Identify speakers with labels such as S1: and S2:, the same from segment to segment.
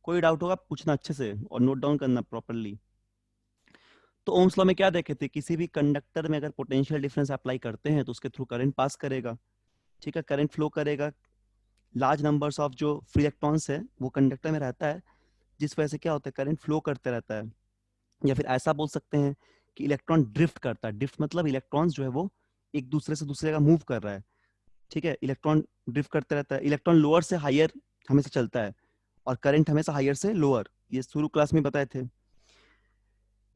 S1: कोई डाउट होगा पूछना अच्छे से और नोट डाउन करना प्रॉपरली। तो ओम्स लॉ में क्या देखे थे, किसी भी कंडक्टर में अगर पोटेंशियल डिफरेंस अप्लाई करते हैं तो उसके थ्रू करंट पास करेगा। ठीक है, करंट फ्लो करेगा। लार्ज नंबर्स ऑफ जो फ्री इलेक्ट्रॉन्स है वो कंडक्टर में रहता है, जिस वजह से क्या होता है, करंट फ्लो करते रहता है। या फिर ऐसा बोल सकते हैं कि इलेक्ट्रॉन ड्रिफ्ट करता है। ड्रिफ्ट मतलब इलेक्ट्रॉन्स जो है वो एक दूसरे से दूसरे का मूव कर रहा है। ठीक है, इलेक्ट्रॉन ड्रिफ्ट करते रहता है। इलेक्ट्रॉन लोअर से हायर हमेशा चलता है और करंट हमेशा हायर से लोअर, ये शुरू क्लास में बताए थे।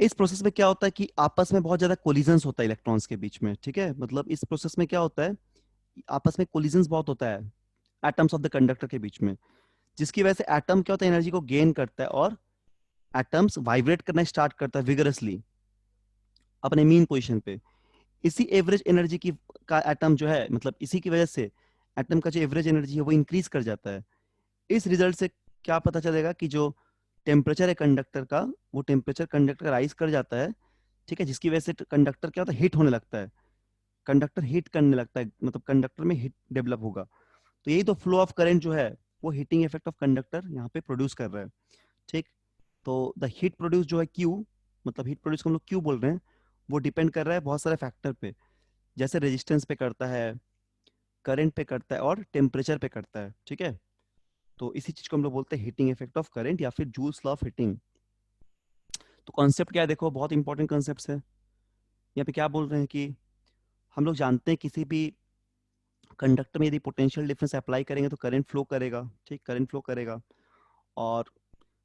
S1: इस प्रोसेस में क्या होता है कि आपस में बहुत ज्यादा कोलिजन्स होता है इलेक्ट्रॉन्स के बीच में। ठीक है, मतलब इस प्रोसेस में क्या होता है, आपस में कोलिजन्स बहुत होता है एटम्स ऑफ द कंडक्टर के बीच में, जिसकी वजह से एटम क्या होता है, एनर्जी को गेन करता है और एटम्स वाइब्रेट करना स्टार्ट करता है विगरसली अपने मीन पोजीशन पे। इसी एवरेज एनर्जी की का एटम जो है, मतलब इसी की वजह से एटम का जो एवरेज एनर्जी है वो इंक्रीज कर जाता है। इस रिजल्ट से क्या पता चलेगा कि जो टेम्परेचर है कंडक्टर का, वो टेम्परेचर कंडक्टर का राइज कर जाता है। ठीक है, जिसकी वजह से कंडक्टर क्या होता है, हीट होने लगता है। कंडक्टर हीट करने लगता है, मतलब कंडक्टर में हीट डेवलप होगा। तो यही तो फ्लो ऑफ करंट जो है वो हीटिंग इफेक्ट ऑफ कंडक्टर यहाँ पे प्रोड्यूस कर रहा है। ठीक, तो द हीट प्रोड्यूस जो है क्यू, मतलब हीट प्रोड्यूस को हम लोग क्यू बोल रहे हैं, वो डिपेंड कर रहा है बहुत सारे फैक्टर पे, जैसे रेजिस्टेंस पे करता है, करंट पे करता है और टेम्परेचर पे करता है। ठीक है, तो इसी चीज को हम लोग बोलते हैं हीटिंग इफेक्ट ऑफ करंट या फिर जूल्स लॉ ऑफ हीटिंग। तो कॉन्सेप्ट क्या है, देखो बहुत इंपॉर्टेंट कॉन्सेप्ट है। यहाँ पे क्या बोल रहे हैं कि हम लोग जानते हैं किसी भी कंडक्टर में यदि पोटेंशियल डिफरेंस अप्लाई करेंगे तो करंट फ्लो करेगा। ठीक, करंट फ्लो करेगा और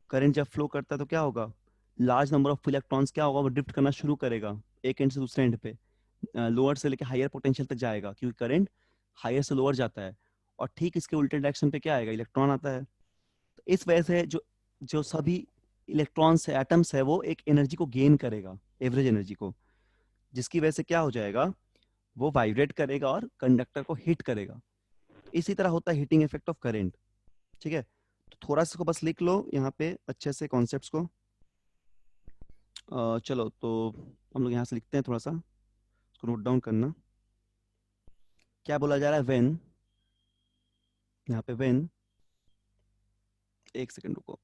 S1: करंट जब फ्लो करता है तो क्या होगा, लार्ज नंबर ऑफ इलेक्ट्रॉन्स क्या होगा, वो ड्रिफ्ट करना शुरू करेगा एक एंड से दूसरे एंड पे, लोअर से लेकर हायर पोटेंशियल तक जाएगा, क्योंकि करंट हायर से लोअर जाता है। और ठीक इसके उल्टे डायरेक्शन पे क्या आएगा, इलेक्ट्रॉन आता है। तो इस वजह से जो जो सभी इलेक्ट्रॉन्स है, एटम्स है, वो एक एनर्जी को गेन करेगा, एवरेज एनर्जी को, जिसकी वजह से क्या हो जाएगा, वो वाइब्रेट करेगा और कंडक्टर को हिट करेगा। इसी तरह होता है हीटिंग इफेक्ट ऑफ करंट। ठीक है, तो थोड़ा सा को बस लिख लो यहाँ पे अच्छे से कॉन्सेप्ट्स को। चलो तो हम लोग यहाँ से लिखते हैं, थोड़ा सा इसको नोट डाउन करना। क्या बोला जा रहा है, वेन, यहाँ पे वेन, एक सेकंड रुको,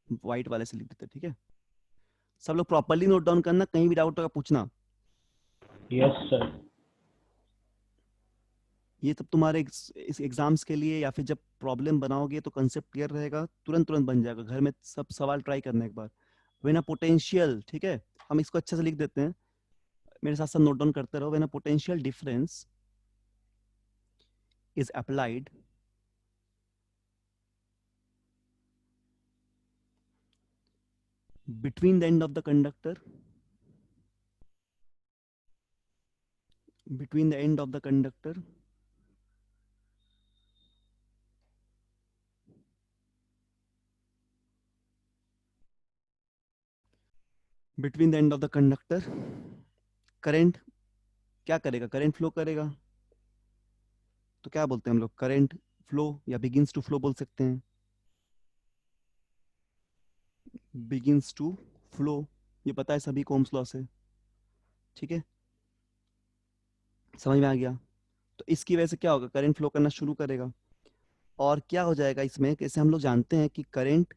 S1: व्हाइट वाले से लिख देते हैं। ठीक है, सब लोग प्रॉपरली नोट डाउन करना, कहीं भी डाउट होगा पूछना।
S2: Yes sir.
S1: ये तब तुम्हारे इस एग्जाम्स के लिए या फिर जब प्रॉब्लम बनाओगे तो कंसेप्ट क्लियर रहेगा, तुरंत तुरंत बन जाएगा। घर में सब सवाल ट्राई करना एक बार। वेन अ पोटेंशियल, ठीक है, हम इसको अच्छे से लिख देते हैं, मेरे साथ साथ नोट डाउन करते रहो। When a potential difference is applied between the end of the conductor, between the end of the conductor between the end of the conductor, current क्या करेगा, करंट फ्लो करेगा। तो क्या बोलते हैं हम लोग, करंट फ्लो या बिगिंस टू फ्लो बोल सकते हैं, बिगिंस टू फ्लो, ये पता है सभी को ओम्स लॉ से। ठीक है, समझ में आ गया। तो इसकी वजह से क्या होगा, करंट फ्लो करना शुरू करेगा। और क्या हो जाएगा इसमें, कैसे हम लोग जानते हैं कि करंट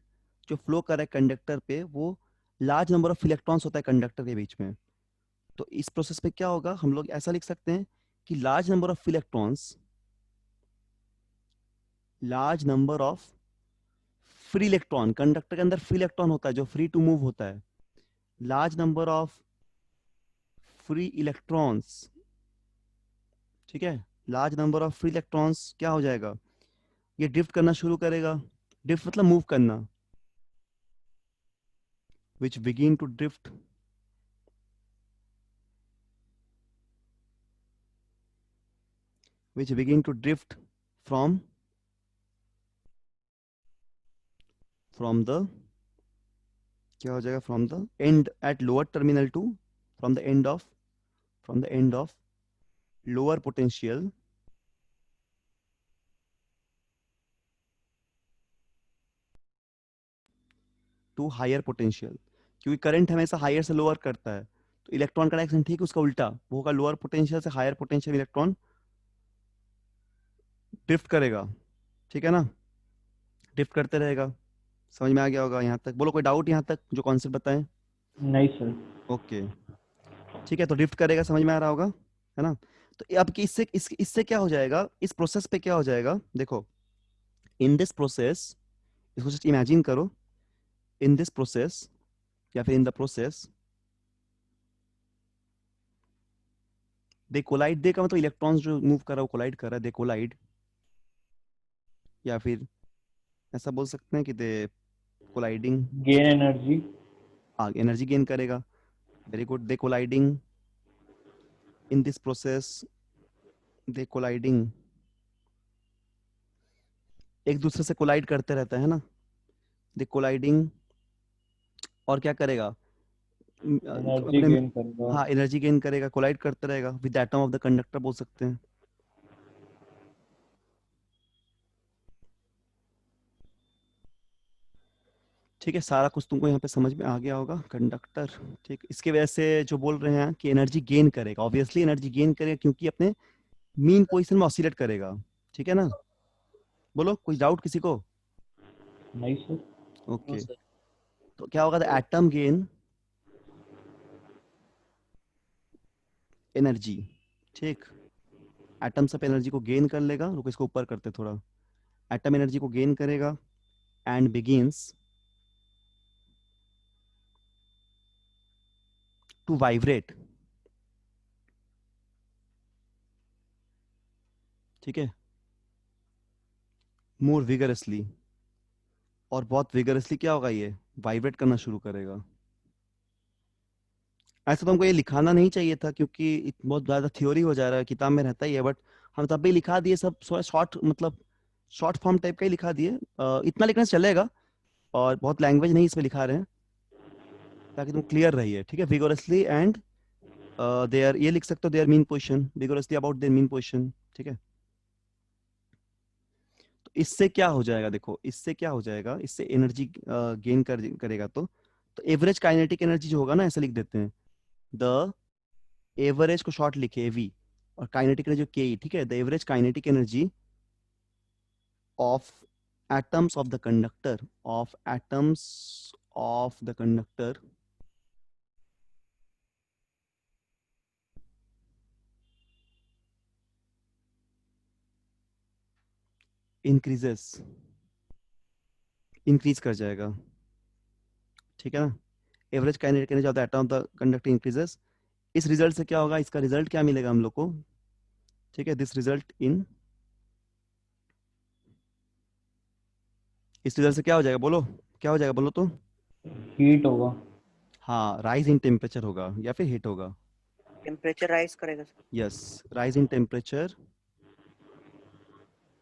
S1: जो फ्लो कर रहा है कंडक्टर पे, वो लार्ज नंबर ऑफ इलेक्ट्रॉन्स होता है कंडक्टर के बीच में। तो इस प्रोसेस पे क्या होगा, हम लोग ऐसा लिख सकते हैं कि large number of electrons, large number of free electron, conductor के अंदर फ्री इलेक्ट्रॉन होता है जो फ्री टू मूव होता है, large number of free electrons. ठीक है, large number of free electrons क्या हो जाएगा, ये ड्रिफ्ट करना शुरू करेगा। ड्रिफ्ट मतलब मूव करना, which begin to drift, which begin to drift from the, क्या हो जाएगा, from the end at lower terminal to, from the end of, from the end of lower potential to higher potential। क्योंकि current हमेशा higher से lower करता है, तो electron का डायरेक्शन ठीक उसका उल्टा वो होगा, लोअर पोटेंशियल से हायर पोटेंशियल इलेक्ट्रॉन ड्रिफ्ट करेगा। ठीक है ना, ड्रिफ्ट करते रहेगा। समझ में आ गया होगा यहाँ तक? बोलो कोई डाउट यहाँ तक जो कॉन्सेप्ट बताएं?
S2: नहीं सर।
S1: ओके, ठीक है, तो ड्रिफ्ट करेगा, समझ में आ रहा होगा, है ना? तो अब कि इससे क्या हो जाएगा, इस प्रोसेस पे क्या हो जाएगा, देखो, इन दिस प्रोसेस, इसको जस्ट इमेजिन करो, इन दिस प्रोसेस या फिर in the process they collide, they का मतलब इलेक्ट्रॉन्स जो मूव कर रहा है वो कोलाइड कर रहा है, दे कोलाइड, या फिर ऐसा बोल सकते हैं कि they colliding,
S2: gain energy.
S1: Energy gain करेगा, very good, they colliding, in this process they colliding, एक दूसरे से कोलाइड करते रहता है ना, दे कोलाइडिंग, और क्या करेगा,
S2: एनर्जी
S1: अपने,
S2: गेन करेगा।
S1: हाँ एनर्जी गेन करेगा, कोलाइड करते रहेगा with atom of the conductor बोल सकते हैं। ठीक है, सारा कुछ तुमको यहाँ पे समझ में आ गया होगा, कंडक्टर, ठीक, इसके वजह से जो बोल रहे हैं कि एनर्जी गेन करेगा, ऑब्वियसली एनर्जी गेन करेगा क्योंकि अपने मीन पोजीशन में ऑसिलेट करेगा, ठीक है ना? बोलो कोई डाउट किसी को?
S2: नहीं सर।
S1: ओके, तो क्या होगा, एटम गेन एनर्जी, ठीक, एटम सब एनर्जी को गेन कर लेगा, रुको इसको ऊपर करते थोड़ा, एटम एनर्जी को गेन करेगा एंड बिगिंस टू वाइब्रेट, ठीक है, मोर विगरसली, और बहुत विगरसली क्या होगा, ये वाइब्रेट करना शुरू करेगा। ऐसा तो हमको ये लिखाना नहीं चाहिए था क्योंकि बहुत ज्यादा थ्योरी हो जा रहा है, किताब में रहता ही है, बट हम तब भी लिखा दिए सब शॉर्ट, मतलब शॉर्ट फॉर्म टाइप का ही लिखा दिए, इतना लिखना से चलेगा, और बहुत लैंग्वेज नहीं इसमें लिखा रहे हैं, ताकि तुम क्लियर रहिए, ठीक है, विगोरसली एंड देयर, ये लिख सकते हो there mean position, vigorously about their mean position, ठीक है। तो इससे क्या हो जाएगा, देखो इससे क्या हो जाएगा, इससे एनर्जी गेन करेगा, तो एवरेज काइनेटिक एनर्जी जो होगा ना, ऐसे लिख देते हैं, द एवरेज को शॉर्ट लिखे एवी, और काइनेटिक एनर्जी के, ठीक है, the average kinetic energy of atoms of the conductor, of atoms of the conductor increases, increase कर जाएगा, ठीक है ना? Average kinetic energy of the atom of the conductor increases, इस रिजल्ट से क्या होगा, इसका रिजल्ट क्या मिलेगा हम लोग को, ठीक है, दिस रिजल्ट इन, इस रिजल्ट से क्या हो जाएगा, बोलो क्या हो जाएगा, बोलो तो?
S2: हीट होगा।
S1: हाँ, राइज इन टेम्परेचर होगा या फिर हीट होगा,
S3: टेम्परेचर राइज करेगा sir.
S1: Yes, rise in temperature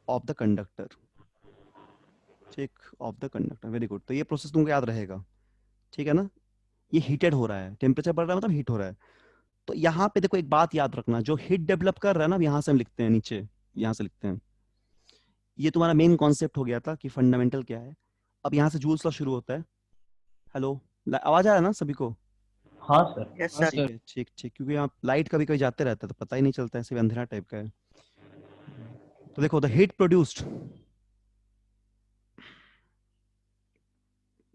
S1: of the conductor, ठीक, of the conductor, very good, तो ये प्रोसेस तुमको याद रहेगा, ठीक है ना? ये हीटेड हो रहा है, टेम्परेचर बढ़ रहा है मतलब हीट हो रहा है। तो यहाँ पे देखो एक बात याद रखना, जो हीट डेवलप कर रहा है ना, यहाँ से हम लिखते हैं नीचे, यहाँ से लिखते हैं, ये तुम्हारा मेन कॉन्सेप्ट हो गया था कि फंडामेंटल क्या है। अब यहाँ से जूल्स लॉ शुरू होता है। हेलो, आवाज आ रहा है ना सभी को?
S2: हाँ सर।
S3: Yes sir.
S1: ठीक है, ठीक ठीक, क्योंकि यहाँ लाइट कभी कभी जाते रहता है तो पता ही नहीं चलता है, सिर्फ अंधेरा टाइप का है। तो देखो, the heat produced,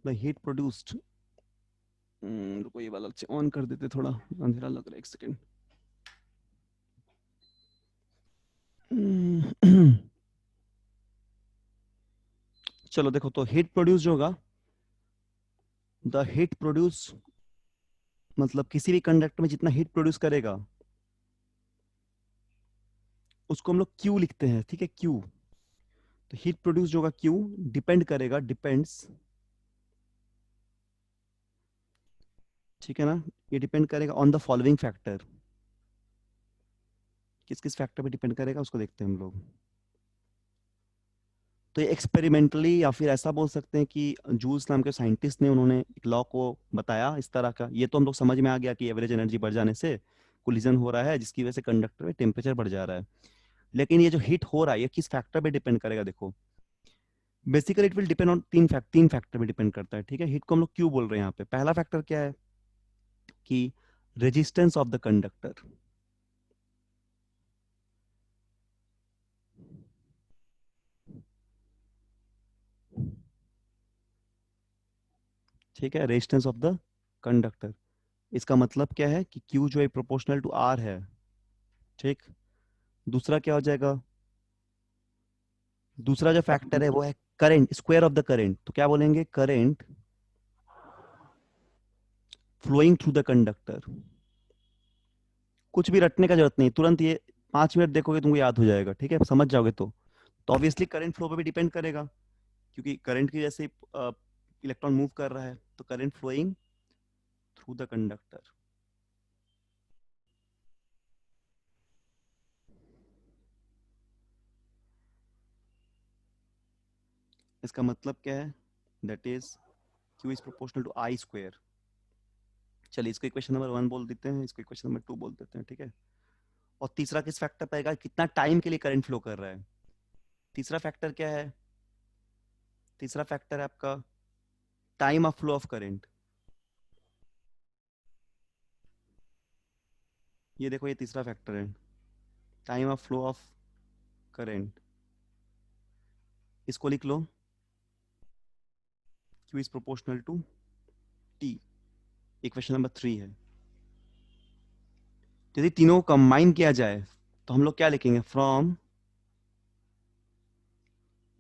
S1: the heat produced, रुको ये वाला ऑन कर देते, थोड़ा अंधेरा लग रहा है, एक सेकेंड। चलो देखो, तो हीट प्रोड्यूस जो होगा, द हीट प्रोड्यूस, मतलब किसी भी कंडक्टर में जितना हीट प्रोड्यूस करेगा उसको हम लोग क्यू लिखते हैं, ठीक है, क्यू। तो हीट प्रोड्यूस जो होगा क्यू, डिपेंड करेगा, डिपेंड्स, ठीक है ना, ये डिपेंड करेगा ऑन द फॉलोइंग फैक्टर, किस किस फैक्टर पे डिपेंड करेगा उसको देखते हैं हम लोग। तो ये एक्सपेरिमेंटली, या फिर ऐसा बोल सकते हैं कि जूल्स नाम के साइंटिस्ट ने, उन्होंने एक लॉ को बताया इस तरह का, ये तो हम लोग समझ में आ गया कि एवरेज एनर्जी बढ़ जाने से कोलिजन हो रहा है, जिसकी वजह से कंडक्टर में टेम्परेचर बढ़ जा रहा है। लेकिन ये जो हीट हो रहा है ये किस फैक्टर पे डिपेंड करेगा, देखो, basically it will depend on तीन फैक्टर पे डिपेंड करता है, ठीक है। हीट को हम लोग क्यों बोल रहे हैं यहाँ पे, पहला फैक्टर क्या है कि रेजिस्टेंस ऑफ द कंडक्टर, ठीक है, रेजिस्टेंस ऑफ द कंडक्टर। इसका मतलब क्या है कि Q जो है प्रोपोर्शनल टू R है। ठीक, दूसरा क्या हो जाएगा, दूसरा जो फैक्टर है वो है current, square of the current. तो क्या बोलेंगे, current flowing through the conductor. कुछ भी रटने का जरूरत नहीं, तुरंत ये 5 मिनट देखोगे तुमको याद हो जाएगा, ठीक है, समझ जाओगे। तो ऑब्वियसली करंट फ्लो पे भी डिपेंड करेगा, क्योंकि करंट की जैसे इलेक्ट्रॉन मूव कर रहा है, तो current flowing through the conductor. इसका मतलब क्या है, that is Q is proportional to I square. चलिए इसको इक्वेशन नंबर 1 बोल देते हैं, इसको इक्वेशन नंबर 2 बोल देते हैं, ठीक है। और तीसरा किस फैक्टर पे आएगा, कितना टाइम के लिए करंट फ्लो कर रहा है। तीसरा फैक्टर क्या है, तीसरा फैक्टर है आपका time of flow of current. ये देखो, ये तीसरा फैक्टर है, time of flow of current. इसको लिख लो, Q is proportional to T। Equation number 3 है। यदि तीनों को कंबाइन किया जाए तो हम लोग क्या लिखेंगे, फ्रॉम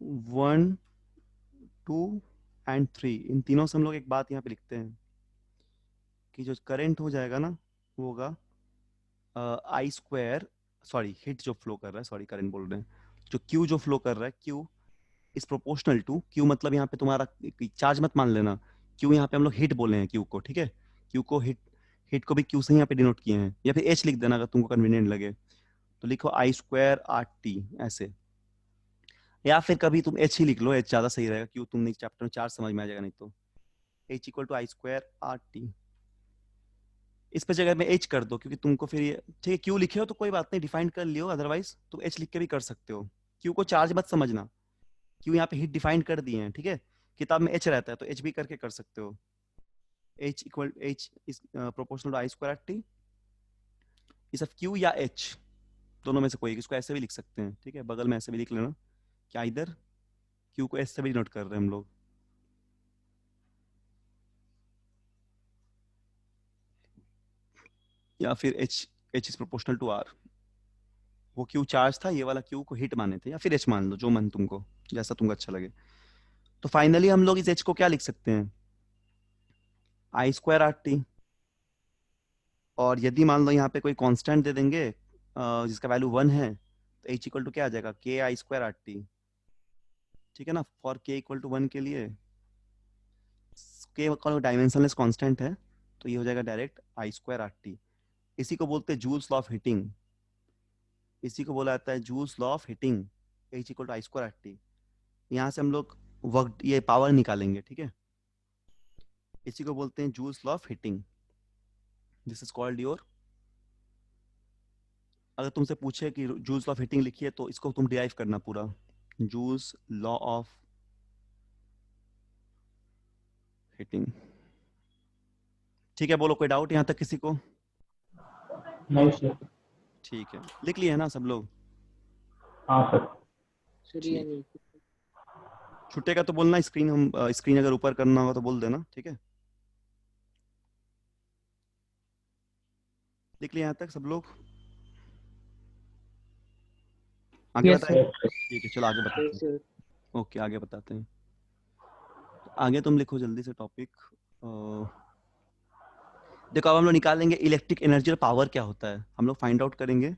S1: 1 2 एंड 3, इन तीनों से हम लोग एक बात यहाँ पे लिखते हैं कि जो करंट हो जाएगा ना, वो होगा I स्क्वायर, सॉरी हिट जो फ्लो कर रहा है, सॉरी करंट बोल रहे हैं, जो Q जो फ्लो कर रहा है, Q is proportional to, Q मतलब यहाँ पे तुम्हारा चार्ज मत मान लेना, Q यहाँ पे हम लोग हिट बोले हैं Q को, ठीक है। Q को हिट, हिट को भी Q से यहाँ पे डिनोट किए हैं, या फिर H लिख देना अगर तुमको कन्वीनियंट लगे। तो लिखो I स्क्वायर RT ऐसे, या फिर कभी तुम H ही लिख लो, H ज्यादा सही रहेगा, क्यों तुमने चैप्टर में 4 समझ में आ जाएगा, नहीं तो H equal to I square RT। इस पे जगह में H कर दो, क्योंकि तुमको फिर ये, ठीक है, Q लिखे हो तो कोई बात नहीं, डिफाइन कर लियो, अदरवाइज तुम H लिख के भी कर सकते हो। Q को चार्ज मत समझना, Q यहाँ पे हिट डिफाइन कर दिए हैं, ठीक है। किताब में H रहता है तो H भी करके कर सकते हो। H is proportional to I square RT। इस Q या H दोनों में से कोई, इसको ऐसे भी लिख सकते हैं, ठीक है, बगल में ऐसे भी लिख लेना क्या, इधर Q को H से भी नोट कर रहे हैं हम लोग। या फिर H is proportional to R। वो Q चार्ज था, ये वाला Q को हिट माने थे, या फिर H मान लो, जो मन तुमको, जैसा तुमको अच्छा लगे। तो फाइनली हम लोग इस H को क्या लिख सकते हैं, I स्क्वायर RT। और यदि मान लो यहाँ पे कोई कांस्टेंट दे देंगे जिसका वैल्यू 1 है, तो H इक्वल टू क्या आ जाएगा, के I स्क्वायर RT, ठीक है ना। फॉर K इक्वल टू 1 के लिए, K डायमेंशनलेस कांस्टेंट है, तो ये हो जाएगा डायरेक्ट I स्क्वायर RT। इसी को बोलते हैं जूल्स लॉ ऑफ हीटिंग, इसी को बोला जाता है Joule's law of heating, H equal to I square RT। यहाँ से हम लोग वर्क, ये पावर निकालेंगे, ठीक है। इसी को बोलते हैं joules law of heating, this is called your, अगर तुमसे पूछे कि जूल्स लॉ ऑफ हीटिंग लिखिए, तो इसको तुम डिराइव करना पूरा, जूल्स लॉ ऑफ हीटिंग। ठीक है, बोलो कोई डाउट यहाँ तक किसी को।
S2: नहीं सर।
S1: ठीक है, लिख लिए है ना सब लोग।
S2: हाँ सर।
S1: ठीक, छुट्टेगा तो बोलना, स्क्रीन हम स्क्रीन अगर ऊपर करना होगा तो बोल देना, ठीक है। लिख लिए यहाँ तक सब लोग, आगे
S4: यस
S1: बताएं।
S4: सर।
S1: ठीक है, चलो आगे बताते हैं। ओके, आगे बताते हैं। आगे तुम लिखो जल्दी से टॉपिक। देखो अब हम लोग निकालेंगे इलेक्ट्रिक एनर्जी और पावर क्या होता है, हम लोग फाइंड आउट करेंगे।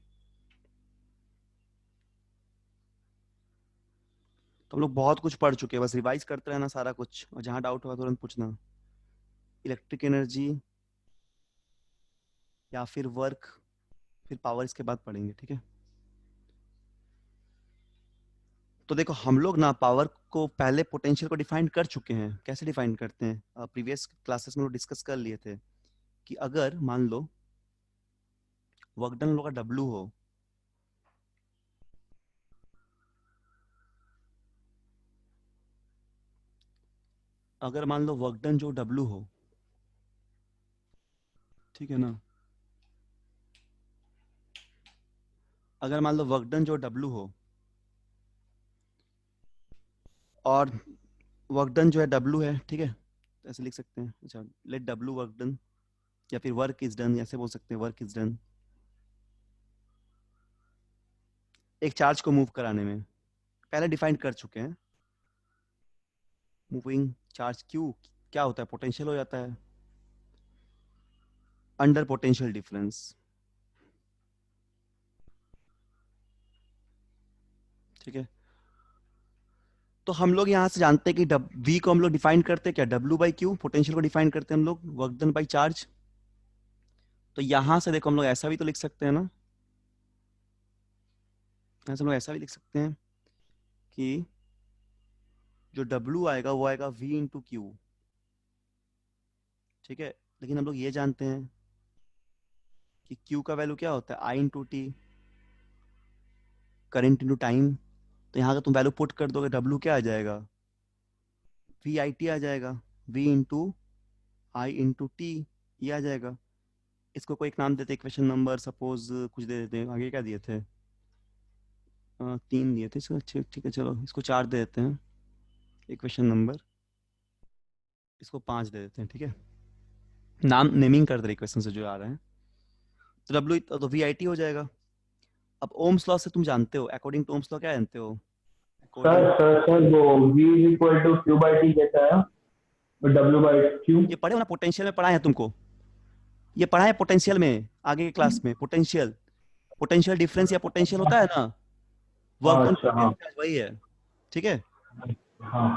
S1: तो हम लोग बहुत कुछ पढ़ चुके हैं, बस रिवाइज करते रहना सारा कुछ, और जहां डाउट होगा तुरंत पूछना। इलेक्ट्रिक एनर्जी या फिर वर्क, फिर पावर इसके बाद पढ़ेंगे, ठीक है। तो देखो हम लोग ना पावर को पहले पोटेंशियल को डिफाइन कर चुके हैं, कैसे डिफाइन करते हैं, प्रीवियस क्लासेस में लोग डिस्कस कर लिए थे कि अगर मान लो वर्क डन लोग का W हो, अगर मान लो वर्क डन जो W हो, ठीक है ना, अगर मान लो वर्क डन जो W हो, और वर्क डन जो है W है, ठीक है, ऐसे लिख सकते हैं। अच्छा, लेट डब्ल्यू वर्क डन, या फिर वर्क इज डन, ऐसे बोल सकते हैं वर्क इज डन। एक चार्ज को मूव कराने में पहले डिफाइन कर चुके हैं। मूविंग चार्ज क्यू क्या होता है, पोटेंशियल हो जाता है अंडर पोटेंशियल डिफरेंस। ठीक है, तो हम लोग यहाँ से जानते हैं कि वी को हम लोग डिफाइन करते हैं क्या, डब्ल्यू बाई क्यू, पोटेंशियल को डिफाइन करते हैं हम लोग वर्क डन बाई चार्ज। तो यहाँ से देखो हम लोग ऐसा भी तो लिख सकते हैं ना, यहाँ से हम लोग ऐसा भी लिख सकते हैं कि जो डब्ल्यू आएगा वो आएगा वी इंटू क्यू। ठीक है, लेकिन हम लोग ये जानते हैं कि क्यू का वैल्यू क्या होता है, I into T, current into time. तो यहाँ का तुम वैल्यू पुट कर दोगे, डब्ल्यू क्या आ जाएगा, वी आई टी आ जाएगा, V into I into T, ये आ जाएगा। इसको कोई एक नाम देते, इक्वेशन नंबर सपोज कुछ दे देते हैं। आगे क्या दिए थे, 3 दिए थे इसको। ठीक ठीक है, चलो इसको 4 दे देते हैं इक्वेशन नंबर, इसको 5 दे देते हैं। ठीक है, नाम नेमिंग कर दे इक्वेशन से जो आ रहे हैं। तो डब्ल्यू तो वी आई टी हो जाएगा। अब ओम्स लॉ से तुम जानते हो, अकॉर्डिंग टू ओम्स लॉ क्या जानते हो,
S2: सर
S1: अकॉर्डिंग,
S2: सर सर वो V equal to Q by T कहता है, W बाई Q।
S1: ये पढ़े हो ना, पोटेंशियल में पढ़ा है तुमको, ये पढ़ा है पोटेंशियल में आगे के क्लास में। पोटेंशियल, पोटेंशियल डिफरेंस या पोटेंशियल होता है ना, वर्क
S2: हाँ
S1: डन
S2: अच्छा हाँ
S1: वही है। ठीक है,
S2: हाँ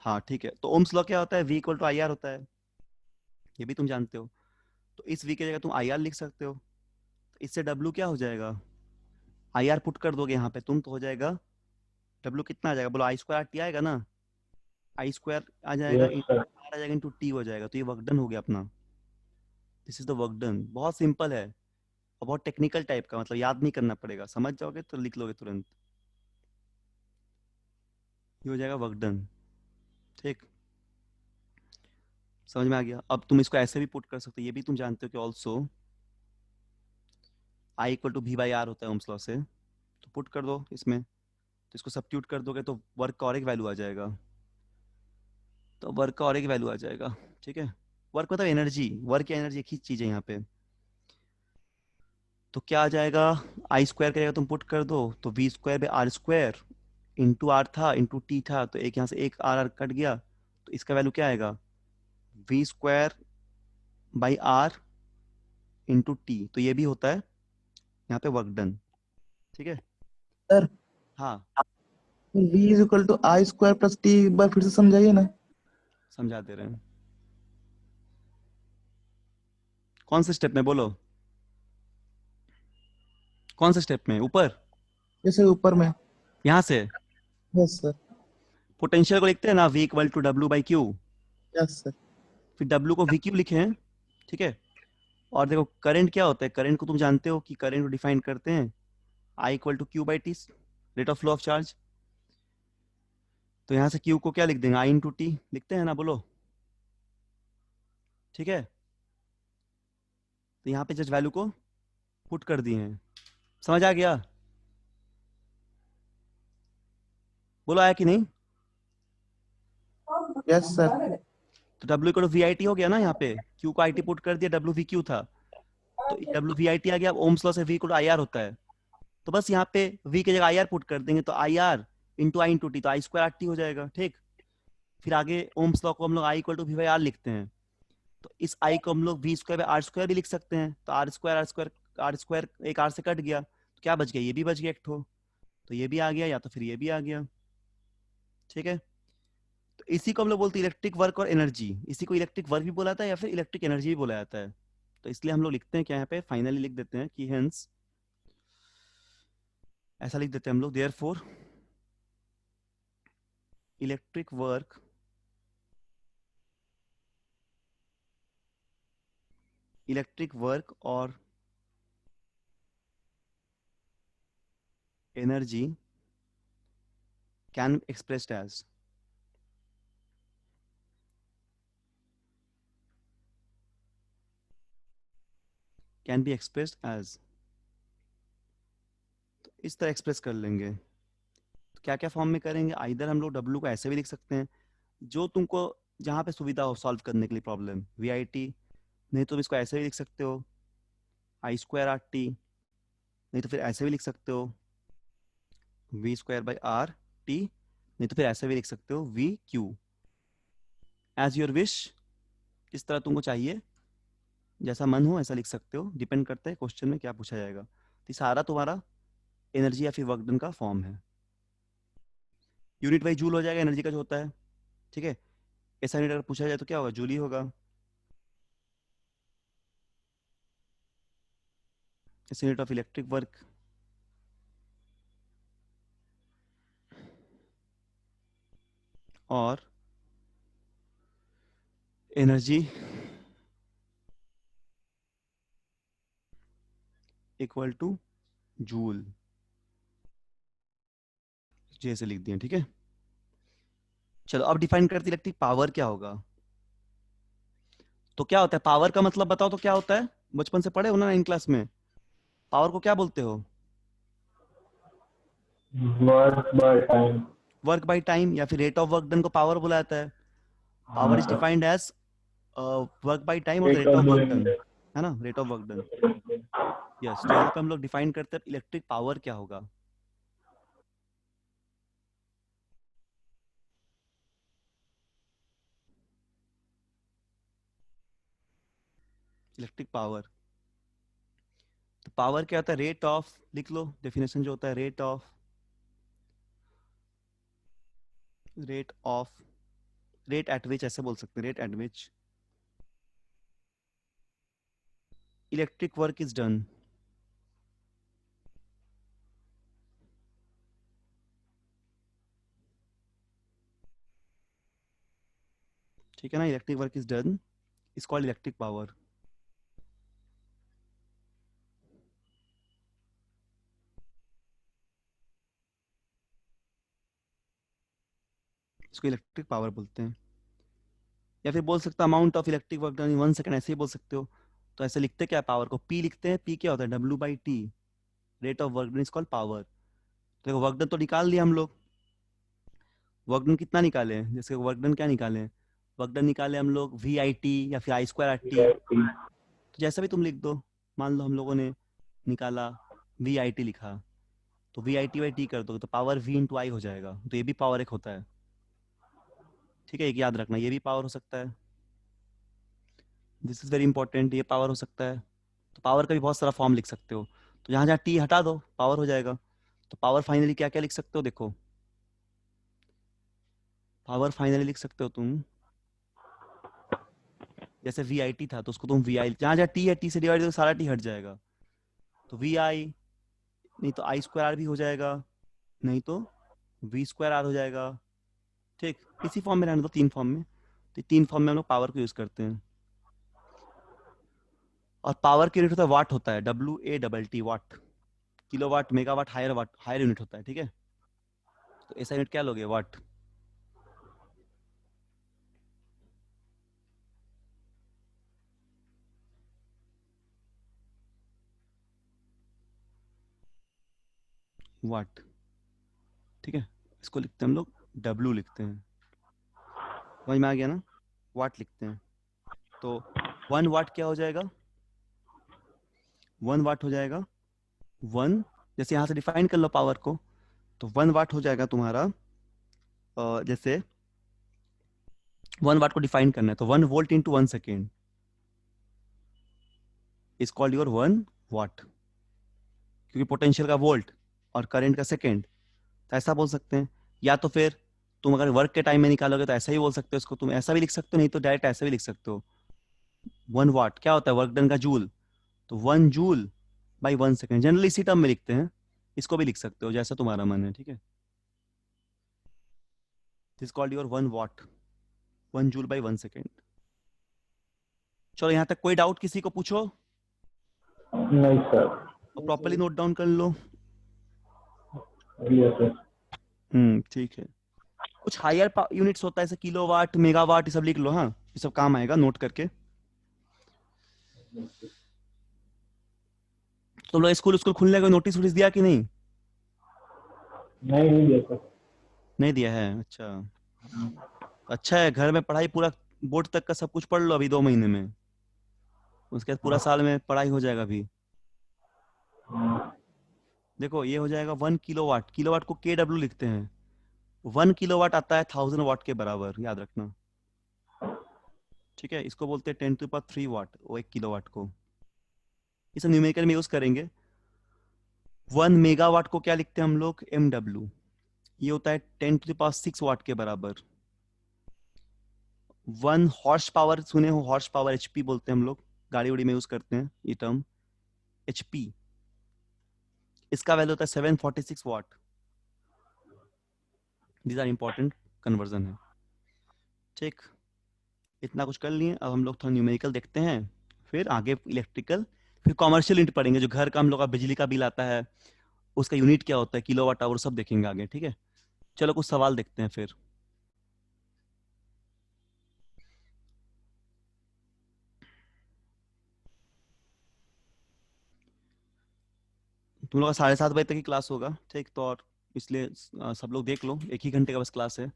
S1: हाँ ठीक है। तो ओम्स लॉ क्या होता है, V equal to I R होता है, ये भी तुम जानते हो। तो इस वी की जगह तुम आई आर लिख सकते हो। तो इससे डब्ल्यू क्या हो जाएगा, आई आर पुट कर दोगे यहाँ पे तुम, तो हो जाएगा डब्ल्यू कितना आ जाएगा बोलो, आई स्क्वायर टी आएगा ना, आई स्क्वायर आ जाएगा,
S2: यस
S1: इंटू
S2: सर।
S1: आर आ जाएगा, इंटू टी हो जाएगा। तो ये वर्क डन हो गया अपना। This is the work done. बहुत सिंपल है और बहुत टेक्निकल टाइप का, मतलब याद नहीं करना पड़ेगा, समझ जाओगे तो लिख लोगे तुरंत, ये हो जाएगा वर्क डन। ठीक, समझ में आ गया। अब तुम इसको ऐसे भी पुट कर सकते हो, ये भी तुम जानते हो कि also I equal to V by R होता है ओम्स लॉ से। तो पुट कर दो इसमें, तो इसको सब्स्टिट्यूट कर दोगे तो वर्क का और एक वैल्यू आ जाएगा, तो वर्क का और एक वैल्यू आ जाएगा। ठीक है, वर्क मतलब एनर्जी, वर्क या एनर्जी एक ही चीज है यहाँ पे। तो क्या आ जाएगा, आई स्क्वायर करेगा तुम पुट कर दो, तो V square by R square into R था इंटू टी था, तो एक यहाँ से एक आर आर कट गया, तो इसका वैल्यू क्या आएगा, V square by R into T. तो ये भी होता है यहाँ पे वर्क डन। ठीक है,
S4: सर
S1: हाँ
S4: v is equal to I square plus T, एक बार फिर से समझाइए ना।
S1: समझा दे रहे हैं। कौन से स्टेप में बोलो, कौन से स्टेप में, ऊपर
S4: जैसे ऊपर में।
S1: यहाँ से
S4: यस सर।
S1: पोटेंशियल को लिखते हैं ना, V equal to W by Q,
S4: yes sir.
S1: फिर डब्ल्यू को वी क्यू लिखे हैं। ठीक है, और देखो करंट क्या होता है, करंट को तुम जानते हो कि करंट को डिफाइन करते हैं I equal to Q by T, rate of flow of charge. तो यहाँ से क्यू को क्या लिख देंगे, आई इंटू टी लिखते हैं ना, बोलो। ठीक है, तो यहाँ पे जस्ट वैल्यू को पुट कर दिए हैं। समझ आ गया, बोलो आया कि नहीं।
S4: Yes sir.
S1: तो डब्ल्यू को वी आई टी हो गया ना, यहाँ पे क्यू को आई टी पुट कर दिया, डब्ल्यू वी क्यू था, तो डब्ल्यू वी आई टी आ गया। ओम्स लॉ से वी को आई आर होता है, तो बस यहाँ पे v की जगह आई आर पुट कर देंगे, तो I R into I into T, तो आई स्क्वायर आर टी हो जाएगा। ठीक, फिर आगे ओम्स लॉ को हम लोग I equal to V by R लिखते हैं, तो इस आई को हम लोग V square by R square भी लिख सकते हैं। तो आर स्क्वायर एक आर से कट गया, तो क्या बच गया, ये भी बच गया एक ठो, तो ये भी आ गया, या तो फिर ये भी आ गया। ठीक है, तो इसी को हम लोग बोलते हैं इलेक्ट्रिक वर्क और एनर्जी। इसी को इलेक्ट्रिक वर्क भी बोला जाता है या फिर इलेक्ट्रिक एनर्जी भी बोला जाता है। तो इसलिए हम लोग लिखते हैं क्या, यहाँ पे फाइनली लिख देते हैं कि हेंस, ऐसा लिख देते हैं हम लोग, देयरफॉर इलेक्ट्रिक वर्क और energy can expressed as, can be expressed as, तो इस तरह एक्सप्रेस कर लेंगे। तो क्या क्या फॉर्म में करेंगे, आइदर हम लोग डब्ल्यू को ऐसे भी लिख सकते हैं, जो तुमको जहाँ पे सुविधा हो सॉल्व करने के लिए प्रॉब्लम, VIT, नहीं तो इसको ऐसे भी लिख सकते हो I²RT, नहीं तो फिर ऐसे भी लिख सकते हो V²/RT, नहीं तो फिर ऐसे भी लिख सकते हो VQ, एज योर विश, इस तरह तुमको चाहिए, जैसा मन हो ऐसा लिख सकते हो, डिपेंड करता है क्वेश्चन में क्या पूछा जाएगा। तो सारा तुम्हारा एनर्जी या फिर वर्क डन का फॉर्म है। यूनिट बाई जूल हो जाएगा एनर्जी का जो होता है, ठीक है। ऐसा यूनिट अगर पूछा जाए तो क्या होगा, जूल ही होगा। यूनिट ऑफ इलेक्ट्रिक वर्क, और एनर्जी इक्वल टू जूल, जैसे लिख दिया, ठीक है। चलो अब डिफाइन करते इलेक्ट्रिक पावर क्या होगा। तो क्या होता है पावर का मतलब बताओ तो क्या होता है, बचपन से पढ़े हो ना 9 क्लास में, पावर को क्या बोलते हो,
S2: work by time.
S1: Work by time, या फिर रेट ऑफ वर्क डन को पावर बोला जाता है।
S2: हाँ
S1: power is
S2: sir,
S1: defined as work by time और the
S2: rate
S1: rate
S2: of
S1: of work
S2: doing
S1: done, है ना, rate of work done. Yes, तो यहाँ पे हम लोग डिफाइन करते हैं इलेक्ट्रिक पावर क्या होगा। इलेक्ट्रिक पावर, तो पावर क्या होता है, रेट ऑफ, लिख लो डेफिनेशन जो होता है, रेट ऑफ रेट एट विच, ऐसे बोल सकते हैं, rate at which electric work is done. ठीक है ना, electric work is done is called electric power. इसको इलेक्ट्रिक पावर बोलते हैं, या फिर बोल सकते amount of electric work done in 1 second, ऐसे ही बोल सकते हो। तो ऐसे लिखते क्या पावर को, P लिखते हैं, P क्या होता है, W/T, rate of work done is called power. तो देखो वर्क डन तो निकाल लिया हम लोग, वर्क डन कितना निकाले हैं, जैसे वर्क डन क्या निकाले हैं, वर्क डन निकाले हम लोग VIT या फिर I²RT, तो जैसा भी तुम लिख दो। मान लो हम लोगों ने निकाला VIT लिखा, तो VIT/T कर दो तो पावर V/I हो जाएगा, तो ये भी पावर एक होता है, ठीक है, एक याद रखना, ये भी पावर हो सकता है, दिस इज वेरी इंपॉर्टेंट, ये पावर हो सकता है। तो पावर का भी बहुत सारा फॉर्म लिख सकते हो, तो जहाँ जहाँ T हटा दो पावर हो जाएगा। तो पावर फाइनली क्या क्या लिख सकते हो, देखो पावर फाइनली लिख सकते हो तुम, जैसे VIT था तो उसको तुम VI, जहाँ जहाँ T है T से डिवाइड सारा T हट जाएगा, तो VI, नहीं तो I²R भी हो जाएगा, नहीं तो V²R हो जाएगा, ठीक। इसी फॉर्म में रहने दो, 3 फॉर्म में, तो 3 फॉर्म में हम लोग पावर को यूज करते हैं। और पावर की यूनिट होता है वाट, होता है WATT, वाट, किलोवाट, मेगावाट, हायर यूनिट होता है, ठीक है। तो ऐसा यूनिट क्या लोगे, वाट। वाट, ठीक है, इसको लिखते हैं हम लोग W लिखते हैं, समझ में आ गया ना, वाट लिखते हैं। तो 1 वाट क्या हो जाएगा, 1 वाट हो जाएगा 1, जैसे यहाँ से डिफाइन कर लो पावर को, तो 1 वाट हो जाएगा तुम्हारा, जैसे 1 वाट को डिफाइन करना है तो 1 volt into 1 second is called your 1 वाट, क्योंकि पोटेंशियल का वोल्ट और करंट का सेकेंड, तो ऐसा बोल सकते हैं। या तो फिर तुम अगर वर्क के टाइम में निकालोगे तो ऐसा ही बोल सकते हो, इसको तुम ऐसा भी लिख सकते हो, नहीं तो डायरेक्ट ऐसा भी लिख सकते हो, 1 वाट क्या होता है वर्क डन का जूल, तो 1 जूल बाई 1 सेकेंड, जनरली इसी टर्म में लिखते हैं, इसको भी लिख सकते हो जैसा तुम्हारा मन है, ठीक है। This called your 1 watt, 1 joule by 1 second. चलो यहाँ तक कोई डाउट किसी को पूछो,
S2: नहीं सर।
S1: और प्रॉपरली नोट डाउन कर लो।
S2: Yes sir.
S1: ठीक है। कुछ हायर यूनिट्स होता है जैसे किलोवाट, मेगावाट, ये सब लिख लो, हाँ ये सब काम आएगा नोट करके। तो लोग स्कूल स्कूल खुलने का नोटिस वोटिस दिया कि नहीं,
S2: नहीं दिया सर।
S1: नहीं दिया है, अच्छा। अच्छा है, घर में पढ़ाई पूरा बोर्ड तक का सब कुछ पढ़ लो अभी 2 महीने में, उसके बाद पूरा साल में पढ़ाई हो जाएगा अभी। देखो ये हो जाएगा 1 किलोवाट, किलोवाट को KW लिखते हैं, 1 किलोवाट आता है 1000 वाट के बराबर, याद रखना। ठीक है, इसको बोलते हैं 10⁻³ वाट, वो 1 किलोवाट को, इसे न्यूमेरिकल में यूज करेंगे। 1 मेगावाट को क्या लिखते हैं हम लोग, MW, ये होता है 10⁶ वाट के बराबर। 1 हॉर्स पावर, सुने हो हॉर्स पावर, HP बोलते हैं हम लोग, गाड़ी उड़ी में यूज करते हैं ये टर्म HP, इसका वैल्यू होता है 746 वाट। दीज आर इंपॉर्टेंट कन्वर्जन है। ठीक, इतना कुछ कर लिए, अब हम लोग थोड़ा न्यूमेरिकल देखते हैं, फिर आगे इलेक्ट्रिकल, फिर कॉमर्शियल यूनिट पढ़ेंगे, जो घर का हम लोग का बिजली का बिल आता है उसका यूनिट क्या होता है, किलोवाट आवर, सब देखेंगे आगे। ठीक है, चलो कुछ सवाल देखते हैं फिर। तुम लोग का 7:30 बजे तक की क्लास होगा, ठीक, तो और इसलिए सब लोग देख लो, 1 ही घंटे का बस क्लास है,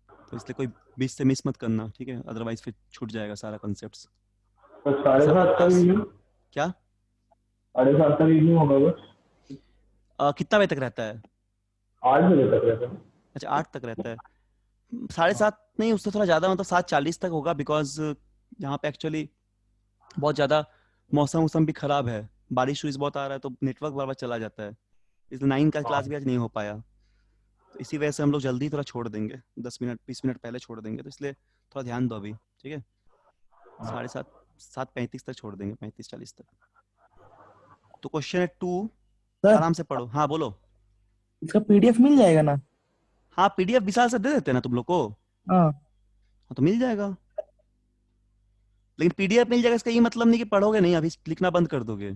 S1: तो इसलिए कोई बीच से मिस मत करना, ठीक है, अदरवाइज फिर छूट जाएगा सारा कॉन्सेप्ट्स।
S2: तो 7:30 तक
S1: क्लास
S2: ही,
S1: क्या
S2: 7:30 तक ही होगा बस।
S1: कितना बजे तक रहता है?
S2: 8 बजे तक रहता है।
S1: अच्छा 8 तक रहता है। 7:30 नहीं, उससे थोड़ा ज्यादा, मतलब 7:40 तक होगा, बिकॉज यहाँ पे एक्चुअली बहुत ज्यादा मौसम वौसम भी खराब है, बारिश उरिश बहुत आ रहा है, तो नेटवर्क बार बार चला जाता है, इसलिए 9 का क्लास भी आज नहीं हो पाया, तो इसी वजह से हम लोग जल्दी थोड़ा छोड़ देंगे, 10 मिनट 20 मिनट पहले छोड़ देंगे, तो इसलिए थोड़ा ध्यान दो अभी। ठीक है, 7:30, 7:35 तक छोड़ देंगे, 35-40 तक। तो क्वेश्चन है 2,
S4: सर
S1: आराम से पढ़ो। हाँ बोलो।
S4: इसका PDF मिल जाएगा ना?
S1: हाँ PDF विशाल से दे देते हैं ना तुम लोग को,
S4: हाँ।
S1: हाँ तो मिल जाएगा, लेकिन PDF मिल जाएगा इसका ये मतलब नहीं कि पढ़ोगे नहीं, अभी लिखना बंद कर दोगे।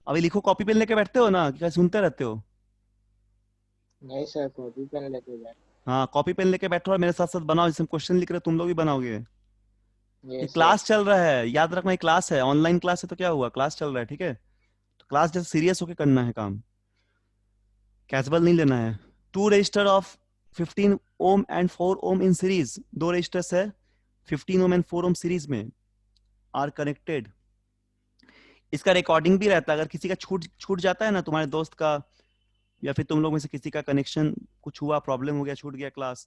S1: अभी लिखो, कॉपी पेन लेके बैठते हो ना, कि क्या सुनते रहते हो?
S5: नहीं सर, कॉपी पेन लेके बैठ।
S1: हाँ कॉपी पेन लेके बैठो और मेरे साथ साथ बनाओ, जैसे हम क्वेश्चन लिख रहे हो तुम लोग भी बनाओगे। ये
S5: यस सर।
S1: क्लास चल रहा है, याद रखना, ये क्लास है, ऑनलाइन क्लास है, तो क्या हुआ, क्लास चल रहा है, ठीक है, तो क्लास जैसे सीरियस होके करना है काम, कैजुअल नहीं लेना है। 2 register of 15 ohm and 4 ohm in series, 2 registers है 15 ओम एंड 4 ओम सीरीज में, आर कनेक्टेड। इसका रिकॉर्डिंग भी रहता है, अगर किसी का छूट छूट जाता है ना, तुम्हारे दोस्त का या फिर तुम लोग में से किसी का कनेक्शन कुछ हुआ, प्रॉब्लम हो गया, छूट गया क्लास,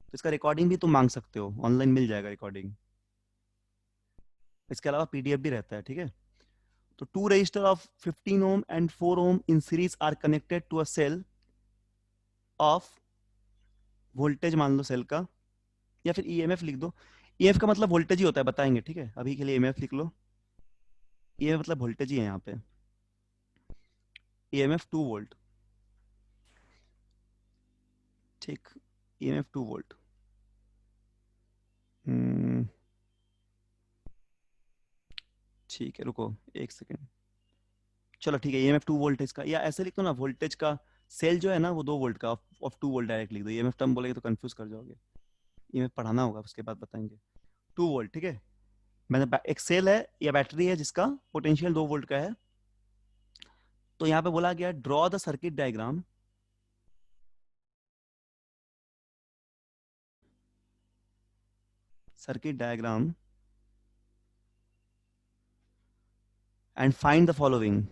S1: तो इसका रिकॉर्डिंग भी तुम मांग सकते हो, ऑनलाइन मिल जाएगा रिकॉर्डिंग। इसके अलावा PDF भी रहता है। ठीक है, तो 2 register of 15 ohm and 4 ohm in series are connected to a cell of, voltage मान लो सेल का, या फिर EMF लिख दो, EMF का मतलब वोल्टेज ही होता है, बताएंगे, ठीक है, अभी के लिए EMF लिख लो, EMF मतलब वोल्टेज ही है यहाँ पे, EMF 2 वोल्ट। ठीक, EMF 2 वोल्ट। ठीक है, रुको 1 सेकेंड, चलो ठीक है, EMF 2 वोल्ट है इसका, या ऐसे लिख दो ना, वोल्टेज का सेल जो है ना वो 2 वोल्ट का, ऑफ 2 वोल्ट डायरेक्ट लिख दो, EMF टर्म बोलेगे तो कंफ्यूज कर जाओगे, EMF पढ़ाना होगा उसके बाद बताएंगे। 2 वोल्ट, ठीक है, मैंने एक सेल है या बैटरी है जिसका पोटेंशियल 2 वोल्ट का है, तो यहाँ पे बोला गया draw the circuit diagram, circuit diagram and find the following.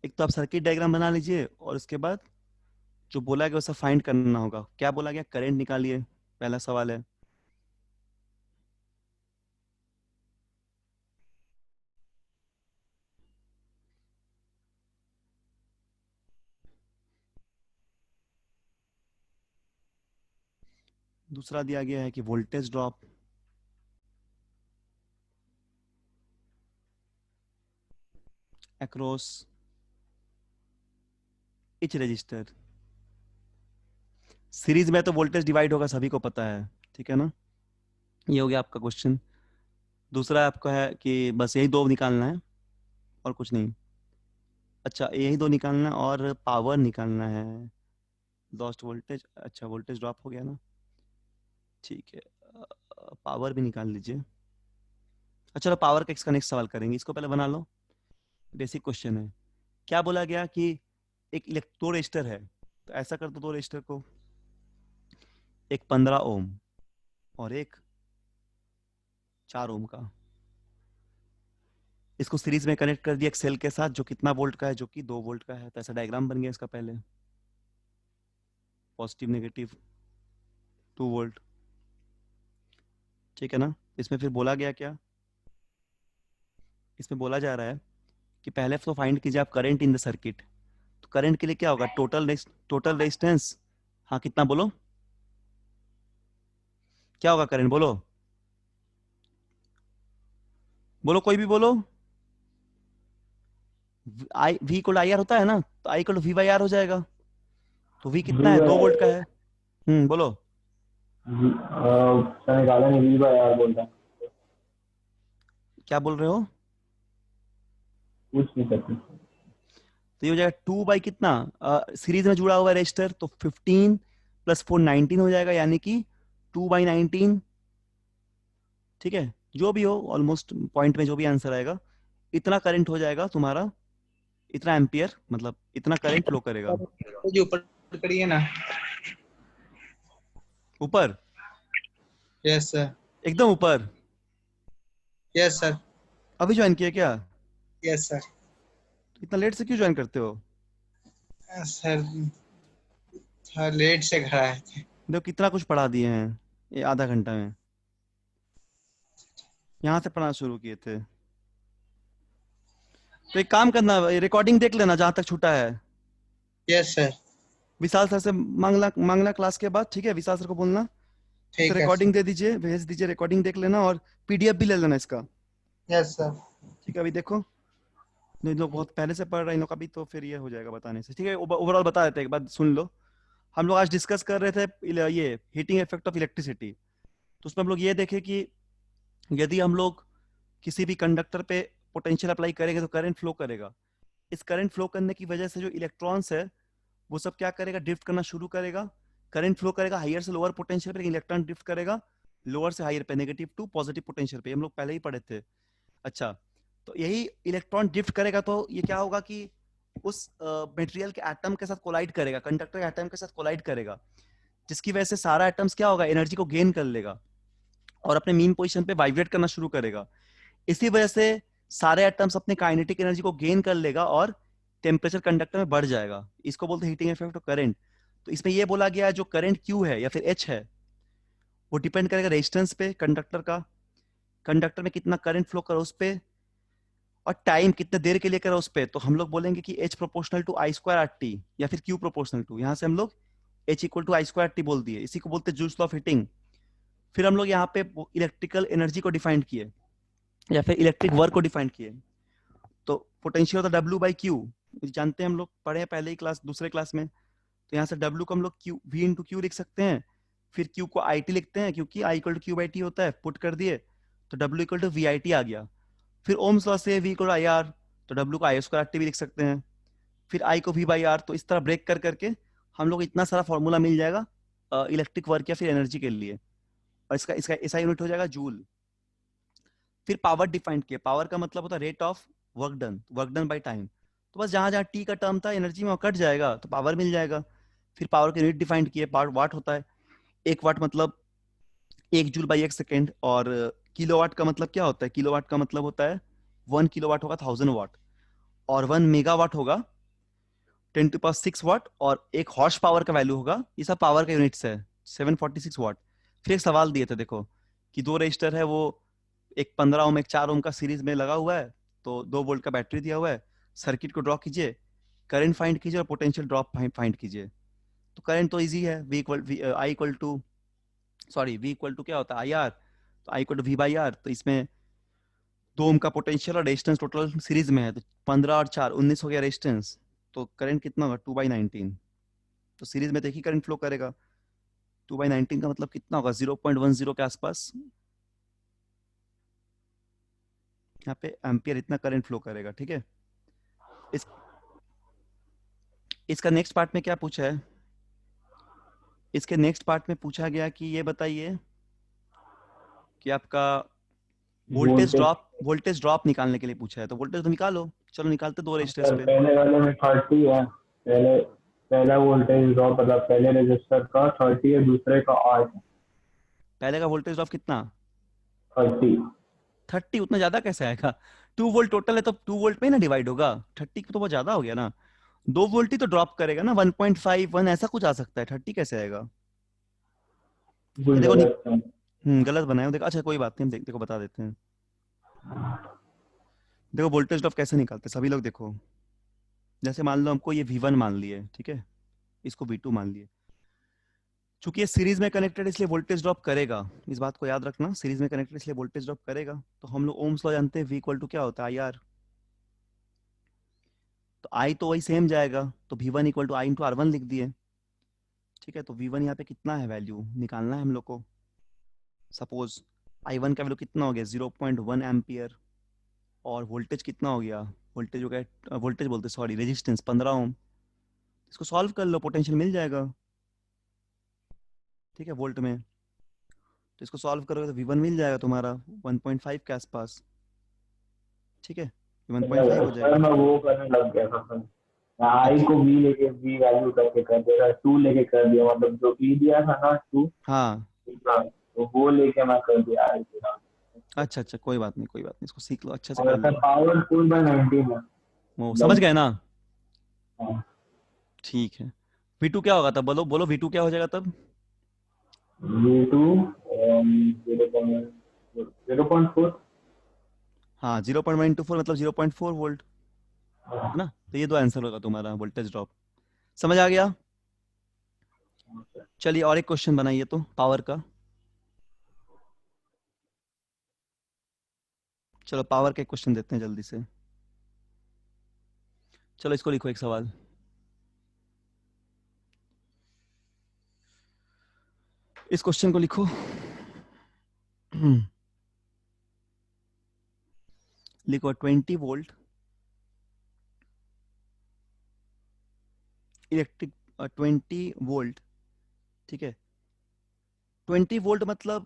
S1: एक तो आप सर्किट डायग्राम बना लीजिए, और उसके बाद जो बोला गया उसे फाइंड करना होगा। क्या बोला गया, करंट निकालिए, पहला सवाल है। दूसरा दिया गया है कि voltage drop across etch register, series में तो वोल्टेज डिवाइड होगा, सभी को पता है, ठीक है ना, ये हो गया आपका क्वेश्चन। दूसरा आपका है कि बस यही दो निकालना है और कुछ नहीं, अच्छा यही दो निकालना है और पावर निकालना है, लॉस्ट वोल्टेज, अच्छा वोल्टेज ड्रॉप हो गया ना, ठीक है, पावर भी निकाल लीजिए। अच्छा चलो पावर का इसका नेक्स्ट सवाल करेंगे, इसको पहले बना लो। बेसिक क्वेश्चन है। क्या बोला गया कि दो रेजिस्टर है, तो ऐसा कर दो, दो रेजिस्टर को, एक 15 ओम और एक 4 ओम का, इसको सीरीज में कनेक्ट कर दिया एक सेल के साथ जो कितना वोल्ट का है, जो कि 2 वोल्ट का है। तो ऐसा डायग्राम बन गया इसका, पहले पॉजिटिव नेगेटिव 2 वोल्ट, ठीक है ना। इसमें फिर बोला गया क्या, इसमें बोला जा रहा है कि पहले तो फाइंड कीजिए आप करंट इन द सर्किट। तो करंट के लिए क्या होगा, टोटल रेजिस्टेंस, हाँ कितना बोलो, क्या होगा करंट, बोलो बोलो, कोई भी बोलो। आई वी इक्वल आई आर होता है ना, तो I equal we by are हो जाएगा। तो वी कितना है, 2 वोल्ट का है। बोलो।
S2: निकाला नहीं, वी बाय आर बोल रहा है।
S1: क्या बोल रहे हो,
S2: पूछ नहीं सकते।
S1: तो ये हो जाएगा 2 बाई कितना, सीरीज में जुड़ा हुआ है रेजिस्टर, तो 15 प्लस 4 19 हो जाएगा, यानी कि 2/19। ठीक है, जो भी हो ऑलमोस्ट पॉइंट में जो भी आंसर आएगा, इतना करंट हो जाएगा तुम्हारा, इतना एम्पियर, मतलब इतना करंट फ्लो करेगा।
S5: तो जो ऊपर करिए ना।
S1: ऊपर,
S5: यस सर।
S1: एकदम ऊपर।
S5: Yes sir.
S1: अभी ज्वाइन किया क्या,
S5: यस सर।
S1: तो इतना लेट से क्यों ज्वाइन करते हो।
S5: सर थोड़ा लेट से घर आए थे।
S1: देखो कितना कुछ पढ़ा दिए हैं ये आधा घंटा में, यहाँ से पढ़ना शुरू किए थे। तो एक काम करना, रिकॉर्डिंग देख लेना जहां तक छूटा है।
S5: Yes sir.
S1: विशाल सर से मांगना मांगना क्लास के बाद, ठीक है, विशाल सर को बोलना उसे
S5: ठीक है
S1: रिकॉर्डिंग
S5: सर।
S1: दे दीजिए, भेज दीजिए, रिकॉर्डिंग देख लेना और पीडीएफ भी ले लेना इसका।
S5: Yes sir.
S1: ठीक है, अभी देखो, जो लोग बहुत पहले से पढ़ रहे हैं इन लोग का भी तो फिर ये हो जाएगा बताने से। ठीक है, ओवरऑल बता देते हैं, एक बार सुन लो। हम लोग आज डिस्कस कर रहे थे ये हीटिंग इफेक्ट ऑफ इलेक्ट्रिसिटी। तो उसमें हम लोग ये देखे कि यदि हम लोग किसी भी कंडक्टर पे पोटेंशियल अप्लाई करेंगे तो करंट फ्लो करेगा। इस करंट फ्लो करने की वजह से जो इलेक्ट्रॉन्स है वो सब क्या करेगा, ड्रिफ्ट करना शुरू करेगा। करंट फ्लो करेगा हायर से लोअर पोटेंशियल पे, इलेक्ट्रॉन ड्रिफ्ट करेगा लोअर से हायर पे, नेगेटिव टू पॉजिटिव पोटेंशियल पे, हम लोग पहले ही पढ़े थे। अच्छा, तो यही इलेक्ट्रॉन ड्रिफ्ट करेगा तो ये क्या होगा कि उस मटेरियल के एटम के साथ कोलाइड करेगा, कंडक्टर के एटम के साथ कोलाइड करेगा, जिसकी वजह से सारा एटम्स क्या होगा, एनर्जी को गेन कर लेगा और अपने मीन पोजीशन पे वाइब्रेट करना शुरू करेगा। इसी वजह से सारे एटम्स अपने काइनेटिक एनर्जी को गेन कर लेगा और टेम्परेचर कंडक्टर में बढ़ जाएगा। इसको बोलते हैं हीटिंग इफेक्ट ऑफ करंट। तो इसमें यह बोला गया है जो करंट क्यू है या फिर एच है वो डिपेंड करेगा रेजिस्टेंस पे कंडक्टर का, कंडक्टर में कितना करंट फ्लो करा उस पे, और टाइम कितने देर के लिए करा उस पे। तो हम लोग बोलेंगे कि H proportional to I square R T या फिर क्यू प्रोपोर्शनल टू, यहां से हम लोग H equal to I square T बोल दिए, इसी को बोलते हैं जूल्स लॉ ऑफ हीटिंग। फिर हम लोग यहाँ पे इलेक्ट्रिकल एनर्जी को डिफाइन किए या फिर इलेक्ट्रिक वर्क को डिफाइन किए। तो पोटेंशियल होता है डब्ल्यू बाई क्यू, जानते हैं हम लोग, पढ़े हैं पहले ही क्लास, दूसरे क्लास में। तो यहाँ से डब्ल्यू को हम लोग क्यू वी इंटू क्यू लिख सकते हैं, फिर क्यू को आई टी लिखते हैं क्योंकि I equal to Q by T होता है, पुट कर दिए तो W equal to V I T आ गया। फिर ओम्स लॉ से V equal to I R, तो डब्ल्यू को आई स्क्वायर आर टी भी लिख सकते हैं, फिर आई को वी बाई आर। तो इस तरह ब्रेक कर करके हम लोग इतना सारा फॉर्मूला मिल जाएगा इलेक्ट्रिक वर्क या फिर एनर्जी के लिए, और इसका इसका ऐसा यूनिट हो जाएगा जूल। फिर पावर डिफाइंड किया, पावर का मतलब होता है rate of work done by time. तो बस जहां जहां टी का टर्म था एनर्जी में कट जाएगा तो पावर मिल जाएगा। फिर पावर के यूनिट डिफाइंड किए, पावर वाट होता है, 1 वाट मतलब 1 जूल बाई 1 सेकेंड। और किलोवाट का मतलब क्या होता है, किलोवाट का मतलब होता है 1 किलोवाट होगा 1000 वाट, और 1 मेगावाट होगा 10⁶ वाट, और 1 हॉर्स पावर का वैल्यू होगा, ये सब पावर का यूनिट्स है 746 वाट। फिर एक सवाल दिए थे देखो कि दो रजिस्टर है, वो एक 15 ओम एक 4 ओम का सीरीज में लगा हुआ है, तो 2 वोल्ट का बैटरी दिया हुआ है, सर्किट को ड्रॉ कीजिए, करंट फाइंड कीजिए और पोटेंशियल ड्रॉप फाइंड कीजिए। तो करंट तो इजी है, वी इक्वल टू क्या होता है, आई आर, तो I equal to V by R. तो इसमें 2 ओम का पोटेंशियल और रेजिस्टेंस टोटल सीरीज में है, तो 15 और 4 19 हो गया रेजिस्टेंस, तो करंट कितना होगा 2/19। तो सीरीज में देखिए करंट फ्लो करेगा, 2/19 का मतलब कितना होगा 0.10 के आसपास, यहाँ पे एम्पियर इतना करंट फ्लो करेगा। ठीक है, इस इसका नेक्स्ट पार्ट में क्या पूछा है, इसके नेक्स्ट पार्ट में पूछा गया कि ये बताइए कि आपका वोल्टेज ड्रॉप निकालने के लिए पूछा है, तो वोल्टेज तो निकालो। चलो निकालते दो रेजिस्टर्स
S2: सर
S1: पे।
S2: पहले वाले में 30 है, पहले पहला वोल्टेज ड्रॉप मतलब पहले रजिस्टर का 30 है, दूसरे का 8 है।
S1: पहले का वोल्टेज ड्रॉप कितना?
S2: 30।
S1: 30? उतना ज्यादा कैसे आएगा? 2 वोल्ट टोटल है तो 2 वोल्ट में ही ना डिवाइड होगा। 30 तो बहुत ज्यादा हो गया ना। 2 वोल्ट ही तो ड्रॉप करेगा ना, 1.5 1 ऐसा कुछ आ सकता है, 30 कैसे आएगा? ये
S2: भूल
S1: देखो
S2: गलत है।
S1: गलत बनाया देखो। अच्छा कोई बात नहीं, हम देखो बता देते हैं। देखो वोल्टेज ड्रॉप कैसे निकालते हैं सभी लोग देखो। जैसे मान लो हमको ये V1 मान लिए, ठीक है, इसको V2 मान लिए। चूंकि ये सीरीज में कनेक्टेड इसलिए वोल्टेज ड्रॉप करेगा, इस बात को याद रखना, सीरीज में कनेक्टेड इसलिए वोल्टेज ड्रॉप करेगा। तो हम लोग ओम्स लॉ जानते हैं, V इक्वल टू क्या होता है, IR। तो I तो वही सेम जाएगा, तो V1 equal to I into R1 लिख दिए। ठीक है, तो V1 यहाँ पे कितना है, वैल्यू निकालना है हम लोग को। सपोज I1 का वैल्यू कितना हो गया, 0.1 एम्पियर। और वोल्टेज कितना हो गया, वोल्टेज हो गया, वोल्टेज बोलते सॉरी, रेजिस्टेंस 15 ओम। इसको सॉल्व कर लो, पोटेंशियल मिल जाएगा। ठीक है, वोल्ट में। तो इसको सॉल्व करोगे तो V1 मिल जाएगा तुम्हारा 1.5 के आसपास। ठीक है, 1.5 हो
S2: सर
S1: जाएगा।
S2: मैं वो करने लग गया था सर, आई
S1: अच्छा,
S2: को वी लेके वी वैल्यू करके कर दिया, 2 लेके कर दिया, मतलब जो ई दिया था ना 2,
S1: हाँ,
S2: तो वो लेके मैं कर दिया आई के साथ।
S1: अच्छा अच्छा, कोई बात नहीं कोई बात नहीं, इसको सीख लो, अच्छे से
S2: और
S1: कर
S2: सर
S1: लो।
S2: पावर फुल बाय 19 है
S1: वो समझ
S2: मतलब।
S1: गए ना?
S2: हाँ,
S1: ठीक है। V2 क्या होगा तब, बोलो बोलो, V2 क्या हो जाएगा तब?
S2: V2 0.4।
S1: हाँ, 0.124 मतलब 0.4 वोल्ट, है ना? तो ये दो आंसर होगा तुम्हारा वोल्टेज ड्रॉप। समझ आ गया? चलिए और एक क्वेश्चन बनाइए तो पावर का। चलो पावर के क्वेश्चन देते हैं जल्दी से। चलो इसको लिखो एक सवाल। इस क्वेश्चन को लिखो। लिखो 20 वोल्ट इलेक्ट्रिक, 20 वोल्ट, ठीक है। 20 वोल्ट मतलब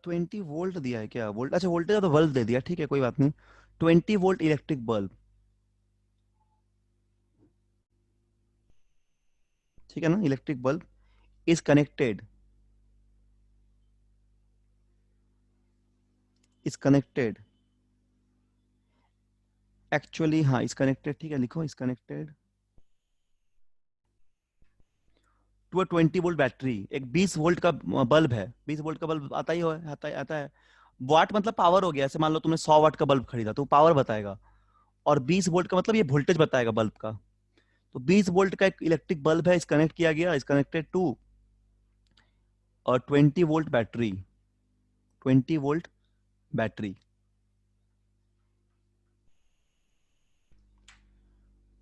S1: 20 वोल्ट दिया है क्या, वोल्ट, अच्छा वोल्टेज तो बल्ब दे दिया, ठीक है कोई बात नहीं। 20 वोल्ट इलेक्ट्रिक बल्ब, ठीक है ना, electric bulb is connected, is connected actually, हाँ इज कनेक्टेड, ठीक है लिखो, is connected to a 20 volt battery. एक 20 वोल्ट का बल्ब है, 20 वोल्ट का बल्ब आता ही हो, आता है। वाट मतलब पावर हो गया, ऐसे मान लो तुमने 100 वाट का बल्ब खरीदा तो पावर बताएगा। और 20 वोल्ट का मतलब ये वोल्टेज बताएगा बल्ब का। तो 20 वोल्ट का एक इलेक्ट्रिक बल्ब है, इस कनेक्ट किया गया, इस कनेक्टेड टू और 20 volt battery, 20 volt battery.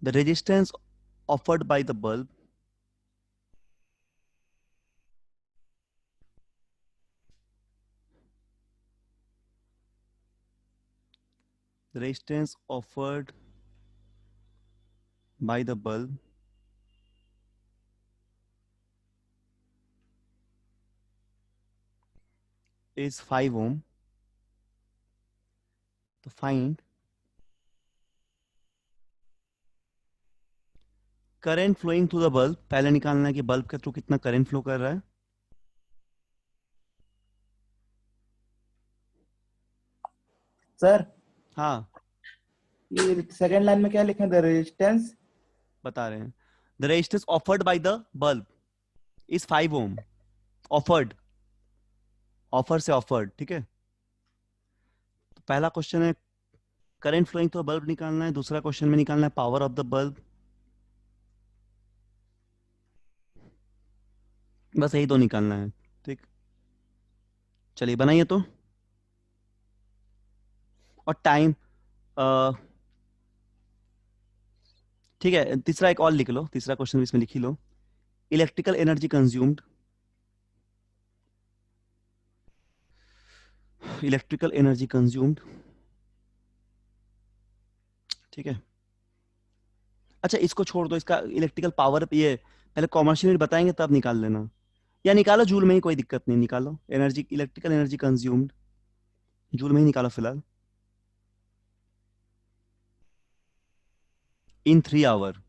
S1: The resistance offered by the bulb the resistance offered by the bulb is 5 ohm. तो find current flowing through the bulb, पहले निकालना है कि बल्ब के थ्रू कितना करंट फ्लो कर रहा है।
S4: सर
S1: हाँ,
S4: ये सेकंड लाइन में क्या लिखे हैं, द रेजिस्टेंस।
S1: बता रहे हैं। The resistance offered by the bulb is 5 ohm. Offered, offer से ऑफर्ड, ठीक है। तो पहला क्वेश्चन है करंट फ्लोइंग थ्रू बल्ब निकालना है, दूसरा क्वेश्चन में निकालना है पावर ऑफ द बल्ब। बस यही दो निकालना है, ठीक। चलिए बनाइए तो। और टाइम, ठीक है, तीसरा एक और लिख लो, तीसरा क्वेश्चन भी इसमें लिख ही लो। Electrical energy consumed, electrical energy consumed, ठीक है। अच्छा इसको छोड़ दो, इसका इलेक्ट्रिकल पावर, ये पहले कॉमर्शियल बताएंगे तब निकाल लेना, या निकालो जूल में ही, कोई दिक्कत नहीं, निकालो energy, electrical energy consumed, joule में ही निकालो फिलहाल। इन 3 आवर,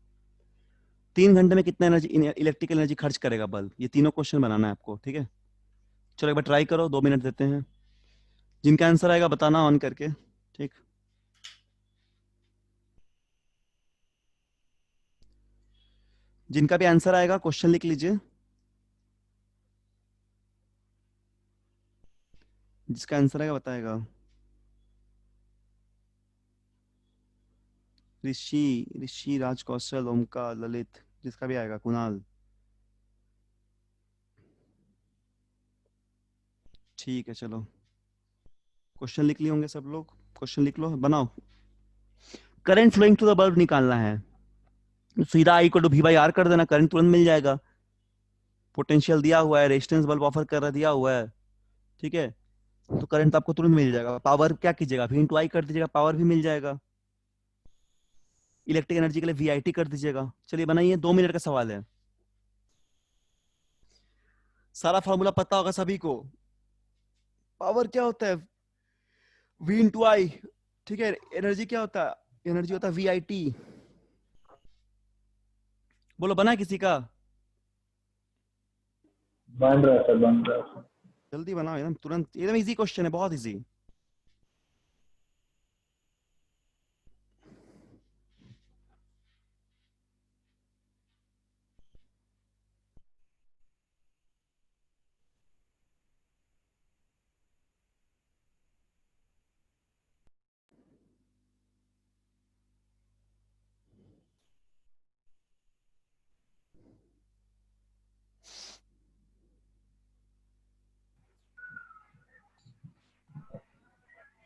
S1: 3 घंटे में कितना एनर्जी, इलेक्ट्रिकल एनर्जी खर्च करेगा बल्ब? ये तीनों क्वेश्चन बनाना है आपको, ठीक है? चलो एक बार ट्राई करो, 2 मिनट देते हैं। जिनका आंसर आएगा बताना ऑन करके, ठीक? जिनका भी आंसर आएगा क्वेश्चन लिख लीजिए। जिसका आंसर आएगा बताएगा। ऋषि, ऋषि, राज कौशल, ओमकार, ललित, जिसका भी आएगा, कुणाल। ठीक है चलो, क्वेश्चन लिख लिए होंगे सब लोग। क्वेश्चन लिख लो, बनाओ। Current flowing to the bulb निकालना है, सीधा आई को भी बाई आर कर देना, करंट तुरंत मिल जाएगा। पोटेंशियल दिया हुआ है, रेजिस्टेंस बल्ब ऑफर कर रहा दिया हुआ है, ठीक है? तो करंट आपको तुरंत मिल जाएगा। पावर क्या कीजिएगा, वी इंटू आई कर दीजिएगा, पावर भी मिल जाएगा। इलेक्ट्रिक एनर्जी के लिए वीआईटी कर दीजिएगा। चलिए बनाइए, 2 मिनट का सवाल है। सारा फॉर्मूला पता होगा सभी को। पावर क्या होता है, वी इंटू आई, ठीक है? एनर्जी क्या होता है, एनर्जी होता है वीआईटी। बोलो, बना किसी का?
S2: बन रहा है सर, बन रहा है सर।
S1: जल्दी बनाओ एकदम तुरंत, एकदम इजी क्वेश्चन है, बहुत इजी।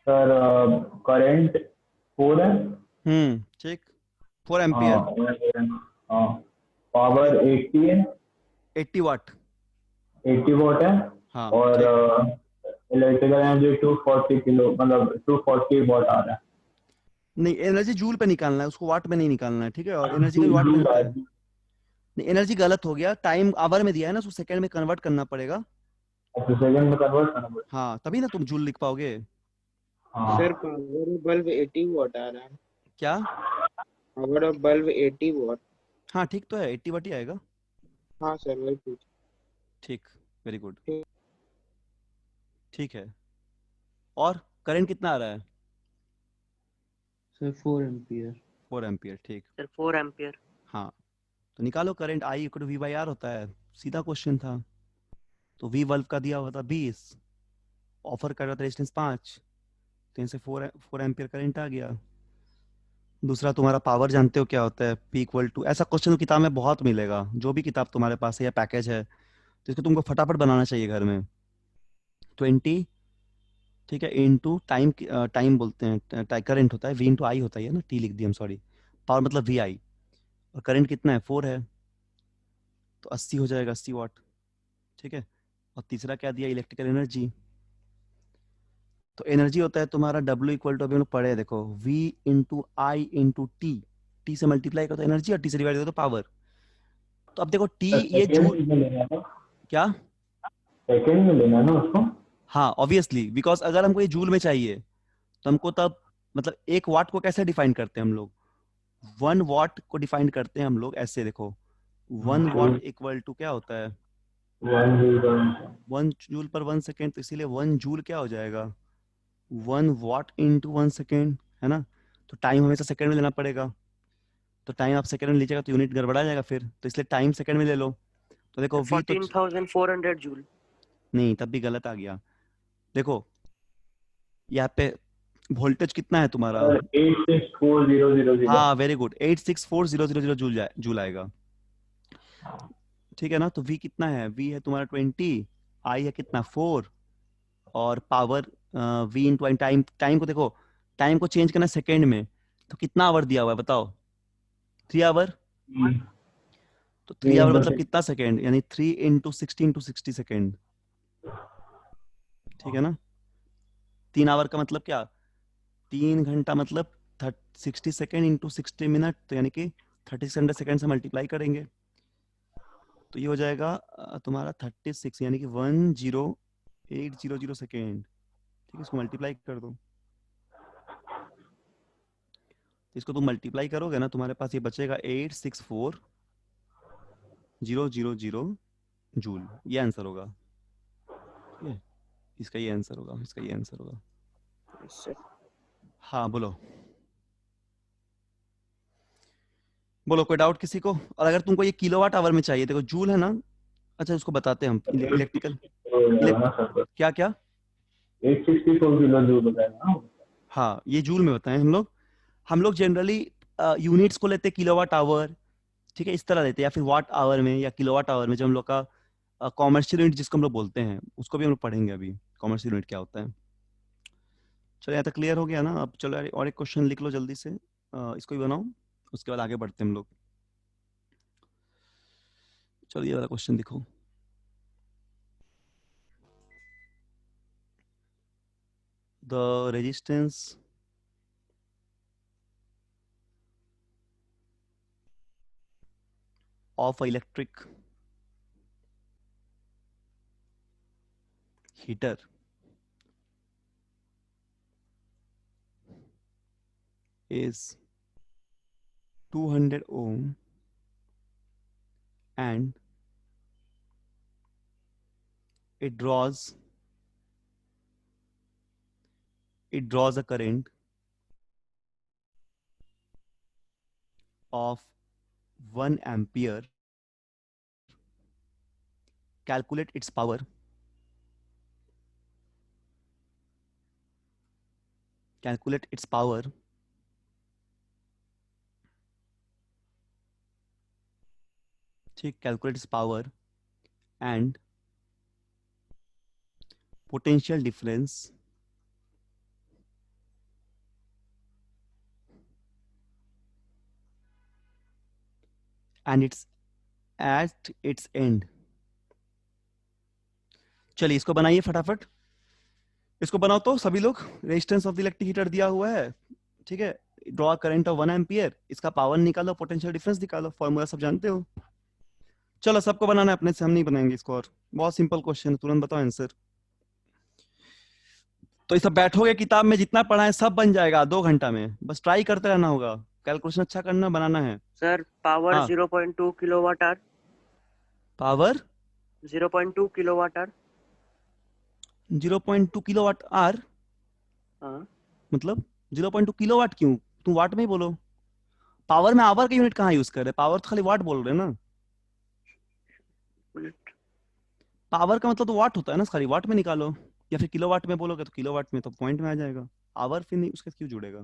S2: सर करंट 4 है।
S1: ठीक, 4 एम्पियर,
S2: हाँ। हाँ, पावर 80 है,
S1: 80 वाट।
S2: 80 वॉट है।
S1: हाँ
S2: और
S1: ठीक।
S2: इलेक्ट्रिकल एनर्जी 240 किलो, मतलब 240 वॉट आ रहा है।
S1: नहीं, एनर्जी जूल पे निकालना है, उसको वाट में नहीं निकालना है, ठीक है? और एनर्जी का भी वाट में
S2: जूल
S1: होता
S2: आ
S1: है। नहीं, एनर्जी गलत हो गया, टाइम आवर में दिया है ना, उसको सेकंड में कन्वर्ट करना पड़ेगा।
S2: अच्छा, सेकंड में कन्वर्ट करना पड़ेगा।
S1: हाँ, तभी ना तुम जूल लिख पाओगे।
S2: हाँ।
S5: सर पावर बल्ब 80 वॉट आ रहा है।
S1: क्या?
S5: Power of bulb 80 what.
S1: हाँ ठीक तो है, 80 वाट ही आएगा।
S5: हाँ सर वही पूछ।
S1: ठीक, वेरी गुड।
S5: ठीक।
S1: ठीक है, और करंट कितना आ रहा है?
S4: Sir 4 ampere.
S1: 4 एम्पियर, ठीक।
S3: Sir 4 ampere.
S1: हाँ, तो निकालो current, I equal to V by R होता है, सीधा क्वेश्चन था। तो वी बल्ब का दिया हुआ था 20, ऑफर कर रहा था रेजिस्टेंस 5, तो इनसे 4 एम्पियर करंट आ गया। दूसरा, तुम्हारा पावर जानते हो क्या होता है, पी इक्वल टू, ऐसा क्वेश्चन किताब में बहुत मिलेगा, जो भी किताब तुम्हारे पास है या पैकेज है, तो इसको तुमको फटाफट बनाना चाहिए घर में। 20, ठीक है, इंटू टाइम, टाइम बोलते हैं, करंट होता है, वी इंटू आई होता है ना, टी लिख दिया, सॉरी। पावर मतलब वी आई, और करंट कितना है, 4 है, तो 80 हो जाएगा, 80 वाट, ठीक है? और तीसरा क्या दिया, इलेक्ट्रिकल एनर्जी। तो एनर्जी होता है तुम्हारा W इक्वल टू, अभी हम लोग पढ़े हैं, देखो, V into I into T. T से मल्टीप्लाई करो तो एनर्जी, और टी से डिवाइड करो तो पावर। तो अब देखो टी, ये जूल,
S2: सेकंड में लेना है ना,
S1: क्या?
S2: सेकंड में लेना है ना उसको।
S1: हाँ ऑब्वियसली, बिकॉज अगर हमको ये जूल में चाहिए, तो हमको तब, मतलब 1 वाट को कैसे डिफाइन करते हैं हम लोग, 1 वाट को डिफाइन करते हैं हम लोग ऐसे, देखो, 1 वाट इक्वल टू क्या होता है,
S2: 1 जूल।
S1: 1 जूल पर 1 सेकेंड, तो इसीलिए 1 जूल क्या हो जाएगा, 1 वाट इंटू 1 सेकेंड, है ना? तो टाइम हमेशा सेकंड में लेना पड़ेगा, तो टाइम आप सेकंड में लीजिएगा तो यूनिट गड़बड़ा जाएगा फिर, तो इसलिए टाइम सेकंड में ले लो। तो देखो वी तो
S3: 14,400 जूल।
S1: नहीं, तब भी गलत आ गया। देखो यहाँ पे वोल्टेज कितना है तुम्हारा,
S2: सर 864000।
S1: हाँ वेरी गुड, 864000 जूल आएगा, ठीक है ना? तो वी कितना है, वी है तुम्हारा 20, आई है कितना, 4, और power V into time, time को देखो, टाइम को चेंज करना सेकेंड में, तो कितना आवर दिया हुआ है बताओ, 3 आवर। तो 3 आवर मतलब कितना सेकेंड, यानी 3 इंटू 60 ठीक है ना? 3 आवर का मतलब क्या, 3 घंटा मतलब 60 सेकेंड इंटू 60 मिनट, तो यानी कि 3600 सेकेंड से मल्टीप्लाई करेंगे, तो ये हो जाएगा तुम्हारा 36, यानी कि 10800 सेकेंड, ठीक है, इसको मल्टीप्लाई कर दो। तो इसको तुम मल्टीप्लाई करोगे ना, तुम्हारे पास ये बचेगा 864,000 जूल। ये आंसर होगा। ठीक है, इसका ये आंसर होगा, इसका ये आंसर होगा।
S3: सर
S1: हाँ बोलो बोलो, कोई डाउट किसी को? और अगर तुमको ये किलोवाट आवर में चाहिए, देखो जूल है ना, अच्छा उसको बताते हैं हम, इलेक्ट्रिकल
S2: ना सर,
S1: क्या क्या
S2: 864 किलो जूल बताया ना।
S1: हाँ ये जूल में बताएं हम लोग जनरली यूनिट्स को लेते हैं किलोवाट आवर, ठीक है, इस तरह लेते हैं, या फिर वाट आवर में या किलोवाट आवर में, जो हम लोग का कॉमर्शियल यूनिट जिसको हम लोग बोलते हैं, उसको भी हम लोग पढ़ेंगे अभी, कॉमर्शियल यूनिट क्या होता है। चलो यहाँ तक क्लियर हो गया ना? अब चलो यार और एक क्वेश्चन लिख लो जल्दी से, इसको भी बनाओ, उसके बाद आगे बढ़ते हैं हम लोग। चलो ये वाला क्वेश्चन लिखो। The resistance of electric heater is 200 ohm and it draws a current of 1 ampere. Calculate its power. Calculate its power. ठीक, calculate its power and potential difference and it's at its end. चलिए इसको बनाइए फटाफट, इसको बनाओ तो सभी लोग। Resistance of the electric heater दिया हुआ है, ठीक है, ड्रॉ करंट ऑफ 1 एम्पियर, इसका पावर निकालो, पोटेंशियल डिफरेंस निकालो, फॉर्मूला सब जानते हो। चलो सबको बनाना है, अपने से हम नहीं बनाएंगे इसको, और बहुत सिंपल क्वेश्चन है, तुरंत बताओ आंसर। तो ये सब बैठोगे किताब में जितना पढ़ा है सब बन जाएगा 2 घंटा में, बस ट्राई करते रहना होगा, कैलकुलेशन अच्छा करना, बनाना है।
S3: सर पावर
S1: हाँ
S3: 0.2 kilowatt hour,
S1: power
S3: 0.2 kilowatt hour.
S1: 0.2 kilowatt hour,
S3: हाँ
S1: मतलब 0.2 किलोवाट क्यों? तुम वाट में ही बोलो, पावर में आवर का यूनिट कहाँ यूज कर रहे? पावर तो खाली वाट बोल रहे हैं ना,
S3: मिनट।
S1: पावर का मतलब तो वाट होता है ना, खाली वाट में निकालो, या फिर किलोवाट में बोलोगे तो किलोवाट में तो पॉइंट में आ जाएगा, आवर फिर नहीं उसके क्यों जुड़ेगा?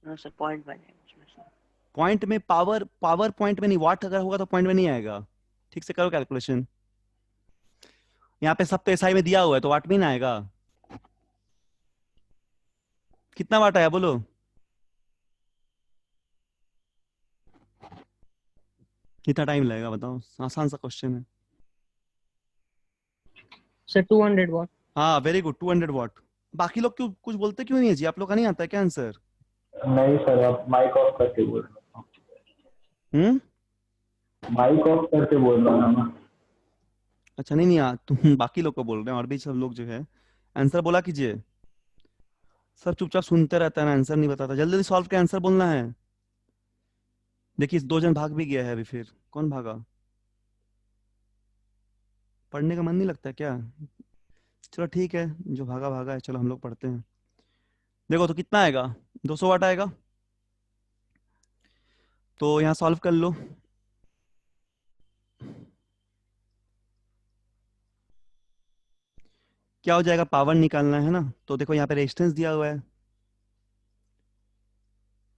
S3: हाँ सर पॉइंट में है उसमें सर।
S1: पॉइंट में पावर, पावर पॉइंट में नहीं, वाट अगर होगा तो पॉइंट में नहीं आएगा। ठीक से करो कैलकुलेशन, यहाँ पे सब तो एसआई में दिया हुआ है तो वाट में ही ना आएगा। कितना वाट आया बोलो? कितना टाइम लगेगा बताओ, आसान सा क्वेश्चन है।
S6: Sir 200 what.
S1: हाँ वेरी गुड, 200 वाट। बाकी लोग क्यों कुछ बोलते क्यों नहीं है जी? आप लोग का नहीं आता है क्या आंसर?
S2: नहीं सर, आप माइक ऑफ करके बोल रहे हो, माइक ऑफ करके बोल रहा हूँ ना।
S1: अच्छा नहीं नहीं तुम बाकी लोग को बोल रहे हैं, और भी सब लोग जो है आंसर बोला कीजिए। सब चुपचाप सुनते रहता है ना, आंसर नहीं बताता, जल्दी जल्दी सॉल्व के आंसर बोलना है। देखिए 2 जन भाग भी गया है अभी, फिर कौन भागा? पढ़ने का मन नहीं लगता क्या? चलो ठीक है, जो भागा भागा है, चलो हम लोग पढ़ते हैं। देखो तो कितना आएगा, 200 वाट आएगा, तो यहाँ सॉल्व कर लो। क्या हो जाएगा, पावर निकालना है ना, तो देखो यहाँ पे रेजिस्टेंस दिया हुआ है,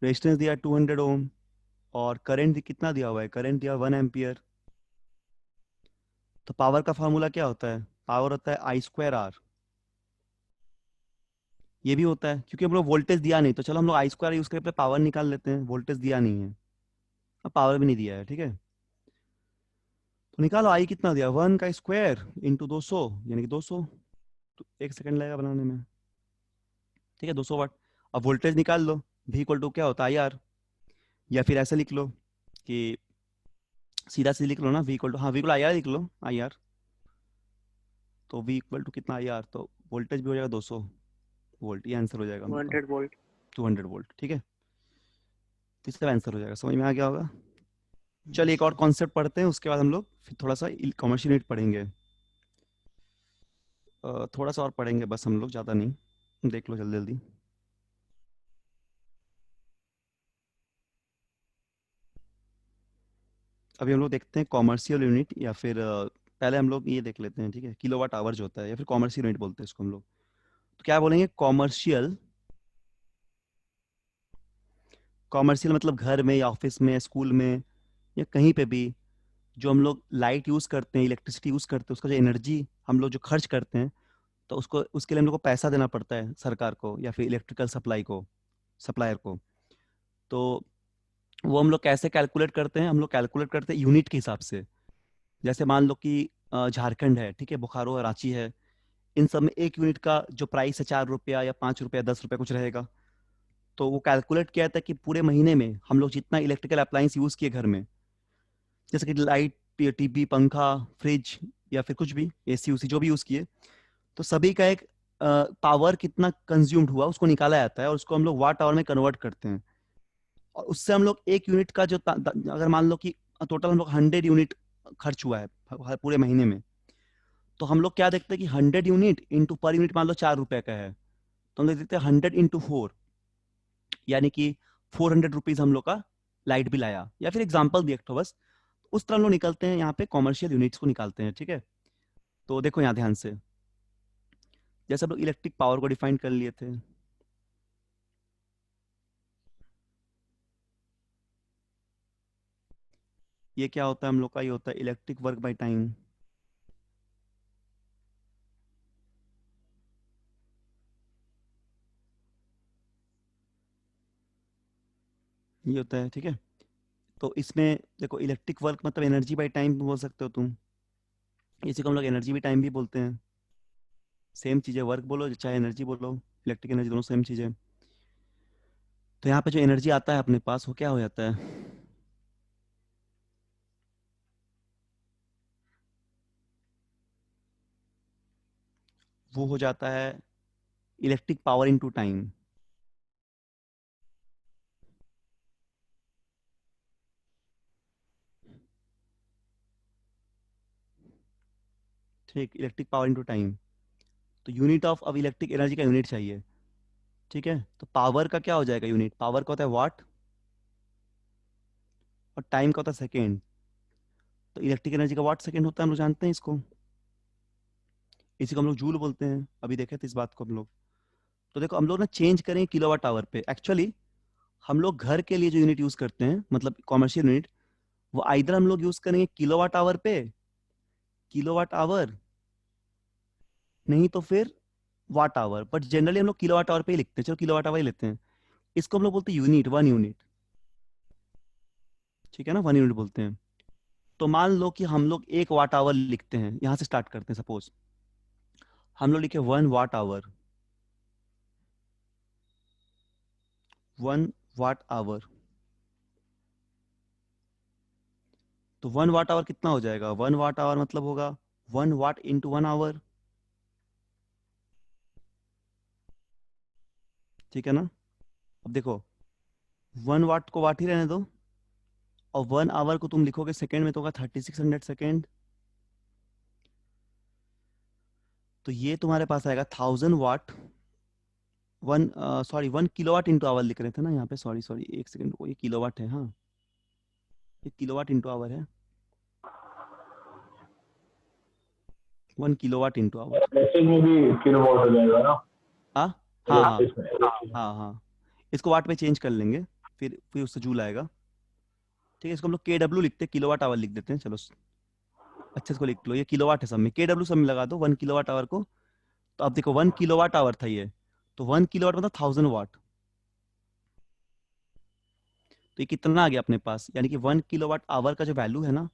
S1: रेजिस्टेंस दिया 200 ओम, और करंट कितना दिया हुआ है, करंट दिया 1 एम्पियर। तो पावर का फॉर्मूला क्या होता है? पावर होता है I²R। ये भी होता है क्योंकि हम लोग वोल्टेज दिया नहीं, तो चलो हम लोग I² यूज करके पावर निकाल लेते हैं, वोल्टेज दिया नहीं है, अब पावर भी नहीं दिया है, ठीक है। तो निकालो आई कितना दिया, 1 का स्क्वायर इंटू 200, यानी कि 200। तो 1 सेकंड लगेगा बनाने में, ठीक है, 200 वाट। अब वोल्टेज निकाल लो, V इक्वल टू क्या होता है IR, या फिर ऐसे लिख लो कि सीधा सीधा लिख लो ना, V इक्वल टू, हाँ V इक्वल IR लिख लो, IR। तो V इक्वल टू कितना IR, तो वोल्टेज भी हो जाएगा 200, वोल्ट, ये आंसर हो जाएगा हम लोग का
S3: 200 वोल्ट।
S1: 200 वोल्ट। ठीक है, तो इसका आंसर हो जाएगा, समझ में आ गया होगा। चलिए एक और कॉन्सेप्ट पढ़ते हैं, उसके बाद हम लोग फिर थोड़ा सा कॉमर्शियल यूनिट पढ़ेंगे। थोड़ा सा और पढ़ेंगे बस हम लोग, ज़्यादा नहीं, देख लो जल्दी जल्दी। अभी हम लोग देखते हैं कॉमर्शियल यूनिट, या फिर पहले हम लोग ये देख लेते हैं, ठीक है, किलोवाट आवर जो होता है, या फिर कॉमर्शियल यूनिट बोलते हैं इसको हम लोग। तो क्या बोलेंगे, कॉमर्शियल। कॉमर्शियल मतलब घर में या ऑफिस में, स्कूल में, या कहीं पे भी जो हम लोग लाइट यूज करते हैं, इलेक्ट्रिसिटी यूज करते हैं, उसका जो एनर्जी हम लोग जो खर्च करते हैं, तो उसको, उसके लिए हम लोग को पैसा देना पड़ता है सरकार को या फिर इलेक्ट्रिकल सप्लाई को, सप्लायर को। तो वो हम लोग कैसे कैलकुलेट करते हैं, हम लोग कैलकुलेट करते हैं यूनिट के हिसाब से। जैसे मान लो कि झारखंड है, ठीक है, बोकारो है, रांची है, इन सब में एक यूनिट का जो प्राइस है 4 रुपया या 5 रुपया 10 रुपया कुछ रहेगा। तो वो कैलकुलेट किया था कि पूरे महीने में हम लोग जितना इलेक्ट्रिकल अप्लायंस यूज किए घर में, जैसे कि लाइट, टीवी, पंखा, फ्रिज, या फिर कुछ भी, एसी उसी जो भी यूज किए, तो सभी का एक पावर कितना कंज्यूम्ड हुआ उसको निकाला जाता है, और उसको हम लोग वाट आवर में कन्वर्ट करते हैं। और उससे हम लोग एक यूनिट का जो अगर मान लो कि टोटल हम लोग 100 यूनिट खर्च हुआ है पूरे महीने में, तो हम लोग क्या देखते हैं कि 100 यूनिट इंटू पर यूनिट मान लो 4 रुपए का है, तो हम लोग देखते हैं 100 इंटू 4, यानी कि 400 रुपीज हम लोग का लाइट बिल आया, या फिर एग्जाम्पल दिया तो बस उस तरह हम लोग निकलते हैं, यहाँ पे कॉमर्शियल यूनिट्स को निकालते हैं। ठीक है, तो देखो यहाँ ध्यान से, जैसे हम लोग इलेक्ट्रिक पावर को डिफाइन कर लिए थे, ये क्या होता है हम लोग का, ये होता है इलेक्ट्रिक वर्क बाय टाइम। ये होता है, ठीक है। तो इसमें देखो, इलेक्ट्रिक वर्क मतलब एनर्जी बाय टाइम बोल सकते हो तुम, इसी को हम लोग एनर्जी बाय टाइम भी बोलते हैं। सेम चीज़ है, वर्क बोलो चाहे एनर्जी बोलो, इलेक्ट्रिक एनर्जी दोनों सेम चीज़ है। तो यहाँ पे जो एनर्जी आता है अपने पास, वो क्या हो जाता है, वो हो जाता है इलेक्ट्रिक पावर इनटू टाइम। ठीक, इलेक्ट्रिक पावर इनटू टाइम। तो यूनिट ऑफ, अब इलेक्ट्रिक एनर्जी का यूनिट चाहिए, ठीक है, तो पावर का क्या हो जाएगा यूनिट, पावर का होता है वाट, और टाइम का होता है सेकेंड। तो इलेक्ट्रिक एनर्जी का वाट सेकेंड होता है, हम लोग जानते हैं इसको, इसी को हम लोग जूल बोलते हैं, अभी देखे थे इस बात को हम लोग। तो देखो हम लोग ना चेंज करें किलोवाट आवर पे, एक्चुअली हम लोग घर के लिए जो यूनिट यूज करते हैं, मतलब कॉमर्शियल यूनिट, वो आइदर हम लोग यूज करेंगे किलोवाट आवर पे, किलोवाट आवर, नहीं तो फिर वाट आवर, बट जनरली हम लोग किलोवाट आवर पे ही लिखते हैं, चलो किलोवाट आवर ही लेते हैं। इसको हम लोग बोलते हैं यूनिट, 1 यूनिट, ठीक है ना, 1 यूनिट बोलते हैं। तो मान लो कि हम लोग 1 वाट आवर लिखते हैं, यहां से स्टार्ट करते हैं, सपोज हम लोग लिखे 1 वाट आवर, 1 वाट आवर। तो 1 वाट आवर कितना हो जाएगा, 1 वाट आवर मतलब होगा 1 वाट इंटू 1 आवर, ठीक है ना। अब देखो, 1 वाट को वाट ही रहने दो, और 1 आवर को तुम लिखोगे सेकेंड में, तो होगा 3600 सेकेंड। तो ये तुम्हारे पास आएगा 1000 वाट, 1 किलोवाट इंटू आवर लिख रहे थे ना यहाँ पे, सॉरी सॉरी, एक सेकंड को, ये किलोवाट है, हाँ, ये किलोवाट इंटू आवर है, 1 किलोवाट इंटू आवर।
S2: इलेक्ट्रिक में भी किलोवाट हो जाएगा ना?
S1: हाँ हाँ हाँ
S2: इलेक्ट्रिक
S1: हाँ हाँ, इसको वाट में चेंज कर लेंगे, फिर उससे जूल आएगा। ठीक है, इसको हम लोग KW लिखते हैं, किलोवाट आवर लिख देते हैं, चलो अच्छे से लिख लो, ये किलोवाट है सब में, KW सब में लगा दो 1 किलोवाट आवर को। तो अब देखो 1 किलोवाट आवर था ये, तो 1 किलोवाट मतलब 1000 वाट। तो ये कितना आ गया अपने पास, यानी कि 1 किलोवाट आवर का जो वैल्यू है ना,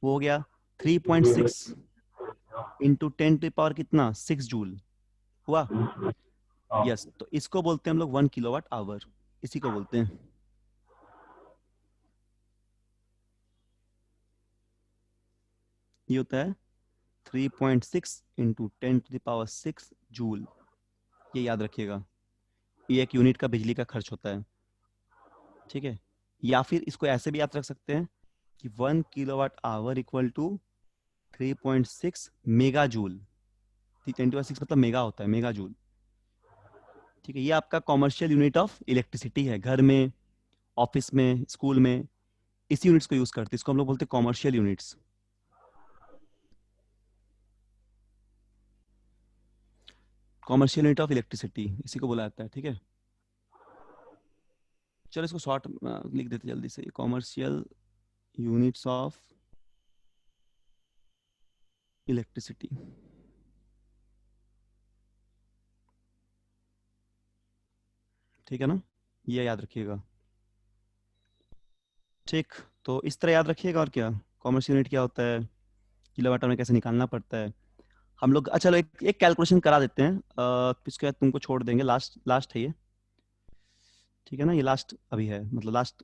S1: वो हो गया 3.6 इंटू 10 टू पावर कितना, 6 जूल हुआ।
S2: हाँ।
S1: यस, तो इसको बोलते हैं हम लोग 1 किलोवाट आवर, इसी को बोलते हैं। ये होता है 3.6 into 10 to the power 6 joule. ये याद रखिएगा, ये एक यूनिट का बिजली का खर्च होता है, ठीक है। या फिर इसको ऐसे भी याद रख सकते हैं कि 1 kilowatt hour equal to 3.6 mega joule. 10⁻⁶ मतलब मेगा होता है, मेगा जूल, ठीक है। ये आपका कॉमर्शियल यूनिट ऑफ इलेक्ट्रिसिटी है, घर में, ऑफिस में, स्कूल में इसी यूनिट्स को यूज करते हैं, इसको हम लोग बोलते हैं commercial units. Commercial unit of electricity इसी को बोला जाता है, ठीक है। चलो इसको शॉर्ट लिख देते जल्दी से, कॉमर्शियल यूनिट्स ऑफ इलेक्ट्रिसिटी। ठीक है ना, ये याद रखिएगा, ठीक। तो इस तरह याद रखिएगा। और क्या, कॉमर्शियल यूनिट क्या होता है, किलोवाट में कैसे निकालना पड़ता है हम लोग। अच्छा चलो एक कैलकुलेशन करा देते हैं, इसके बाद तुमको छोड़ देंगे, लास्ट लास्ट है ये, ठीक है ना। ये लास्ट अभी है, मतलब लास्ट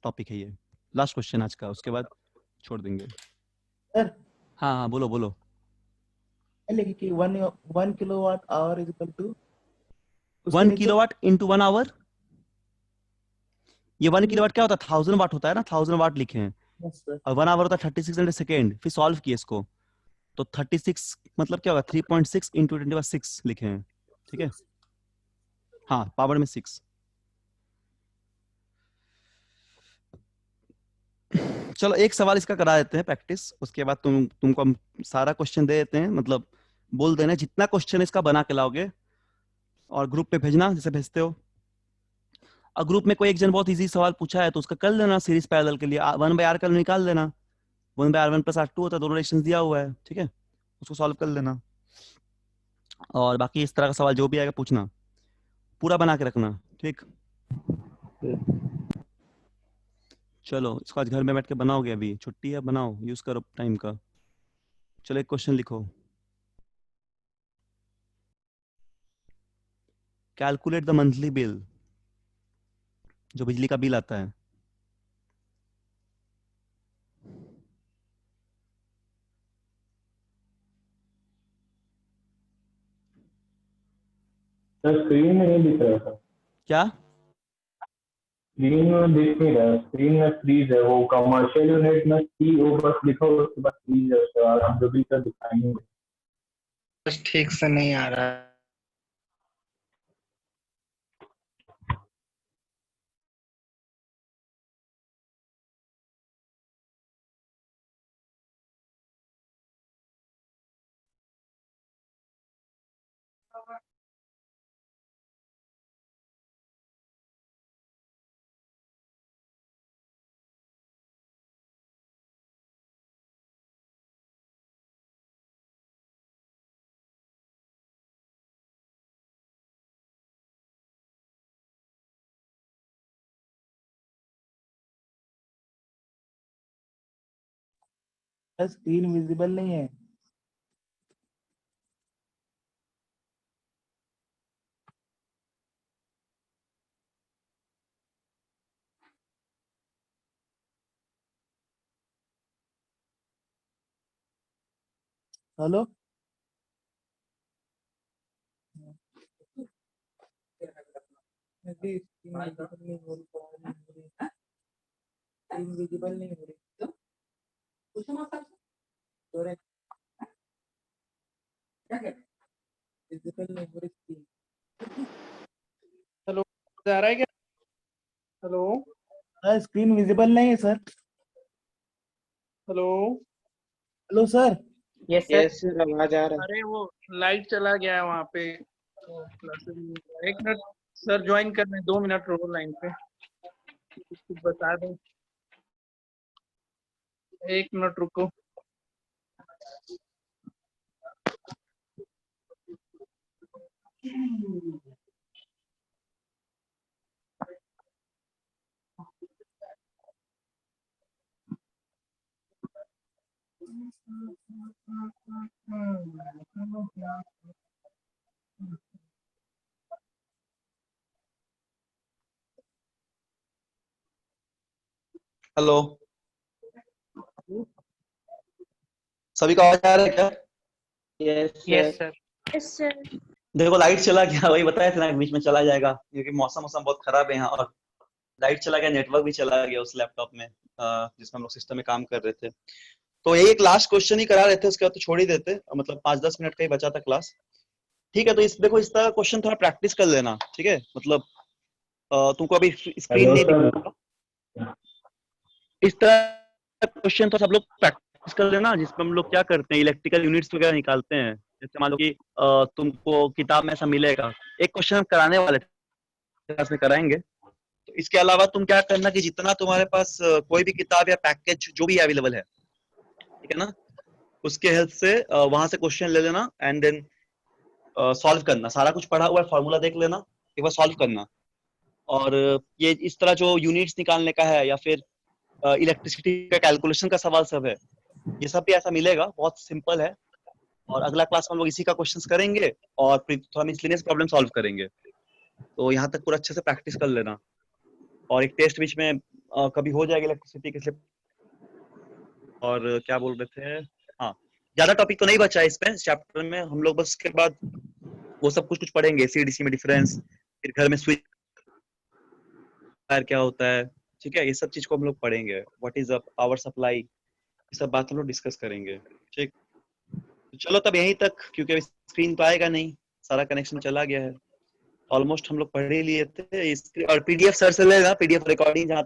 S1: टॉपिक है ये, लास्ट क्वेश्चन आज का, उसके बाद छोड़ देंगे।
S4: सर
S1: हाँ हाँ बोलो बोलो।
S4: लिखिए कि 1 kilowatt hour is equal to, उसके
S1: 1
S4: नीचे।
S1: किलोवाट इंटू 1 आवर, ये 1 किलोवाट क्या होता है, 1000 वाट होता है ना, 1000 वाट लिखे हैं।
S4: Yes sir.
S1: और 1 आवर होता है 3600 सेकेंड, फिर सॉल्व किए इसको, तो 36 मतलब क्या होगा, 3.6 इंटू 10⁻⁶ लिखे हैं, ठीक है। हाँ पावर में 6। चलो एक सवाल इसका करा देते हैं प्रैक्टिस, उसके बाद तुमको हम सारा क्वेश्चन दे देते हैं, मतलब बोल देना जितना क्वेश्चन इसका बना के लाओगे, और ग्रुप पे भेजना जैसे भेजते हो। और ग्रुप में कोई एक जन बहुत इजी सवाल पूछा है तो उसका कर लेना सीरीज पैरेलल के लिए, 1/r का निकाल लेना, 1/r1 + r2 होता है, दोनों रेजिस्टेंस दिया हुआ है, ठीक है, उसको सॉल्व कर लेना। और बाकी इस तरह का सवाल जो भी आएगा पूछना, पूरा बना के रखना, ठीक। चलो इसको आज घर में बैठ के बनाओगे, अभी छुट्टी है, बनाओ, यूज करो टाइम का। चलो एक क्वेश्चन लिखो, कैलकुलेट द मंथली बिल, जो बिजली का बिल आता है।
S2: सर स्क्रीन में नहीं दिख रहा था।
S1: क्या,
S2: स्क्रीन में दिख नहीं रहा, स्क्रीन में फ्रीज है, वो कमर्शियल यूनिट में सीओ बस लिखा हुआ, उसके बाद फ्रीज है, उसके बाद हम जो भी कर दिखाएंगे।
S5: बस ठीक से नहीं आ रहा है।
S4: स्क्रीन विजिबल नहीं है। हेलो। स्क्रीन विजिबल नहीं हो रही। विजिबल नहीं हो रही स्क्रीन।
S6: हेलो, आ रहा है क्या? हेलो
S4: स्क्रीन विजिबल नहीं है sir.
S6: Hello.
S4: Hello sir.
S5: Yes sir, आवाज आ रहा है।
S6: अरे वो लाइट चला गया है वहाँ पे, तो क्लासेस नहीं हो रहा है। 1 मिनट सर, ज्वाइन कर रहे हैं, 2 मिनट रहो लाइन पे, कुछ बता दें। 1 मिनट रुको।
S1: हेलो, सभी का आवाज आ रहा है क्या?
S5: Yes
S6: yes
S5: sir.
S6: सर।
S1: देखो लाइट चला गया, वही बताया था ना बीच में चला जाएगा क्योंकि मौसम मौसम बहुत खराब है यहाँ, और लाइट चला गया, नेटवर्क भी चला गया उस लैपटॉप में जिसमें हम लोग सिस्टम में काम कर रहे थे। तो यही एक लास्ट क्वेश्चन ही करा रहे थे, उसके बाद तो छोड़ ही देते, मतलब 5-10 मिनट का ही बचा था क्लास। ठीक है, तो इस देखो इस तरह क्वेश्चन थोड़ा प्रैक्टिस कर लेना, ठीक है, मतलब तुमको अभी स्क्रीन
S2: हेलो
S1: नहीं
S2: सर।
S1: दिखेगा, इस तरह क्वेश्चन तो सब लोग प्रैक्टिस कर लेना, जिसमें हम लोग क्या करते हैं इलेक्ट्रिकल यूनिट्स वगैरह निकालते हैं। जैसे मान लो कि तुमको किताब में ऐसा मिलेगा, एक क्वेश्चन हम कराने वाले थे, क्लास में कराएंगे। तो इसके अलावा तुम क्या करना कि जितना तुम्हारे पास कोई भी किताब या पैकेज जो भी अवेलेबल है, ठीक है ना, उसके हेल्प से वहां से क्वेश्चन ले लेना एंड देन सॉल्व करना। सारा कुछ पढ़ा हुआ है, फॉर्मूला देख लेना, एक बार सॉल्व करना। और ये इस तरह जो यूनिट्स निकालने का है या फिर इलेक्ट्रिसिटी का कैलकुलेशन का सवाल सब है, ये सब भी ऐसा मिलेगा, बहुत सिंपल है। और अगला क्लास में हम लोग इसी का क्वेश्चंस करेंगे और फिर थोड़ा मिसलेनियस प्रॉब्लम सॉल्व करेंगे। तो यहाँ तक पूरा अच्छे से प्रैक्टिस कर लेना, और एक टेस्ट बीच में कभी हो जाएगा इलेक्ट्रिसिटी के। और क्या बोल रहे थे, हाँ, ज्यादा टॉपिक तो नहीं बचा है इसमें चैप्टर में, हम लोग बस के बाद वो सब कुछ कुछ पढ़ेंगे, एसी-डीसी में डिफरेंस, फिर घर में स्विच वायर क्या होता है, ठीक है, ये सब चीज को हम लोग पढ़ेंगे, what is a power supply, ये सब बात हम लोग डिस्कस करेंगे। ठीक, तो चलो तब यहीं तक, क्योंकि अभी स्क्रीन तो आएगा नहीं, सारा कनेक्शन चला गया है। ऑलमोस्ट हम लोग पढ़ ही लिए थे और पीडीएफ सर से लेना, पीडीएफ रिकॉर्डिंग जहाँ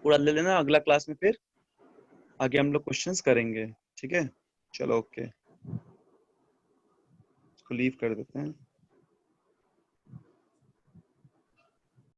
S1: पूरा ले लेना, अगला क्लास में फिर आगे हम लोग क्वेश्चंस करेंगे। ठीक है, चलो ओके, इसको लीव कर देते हैं।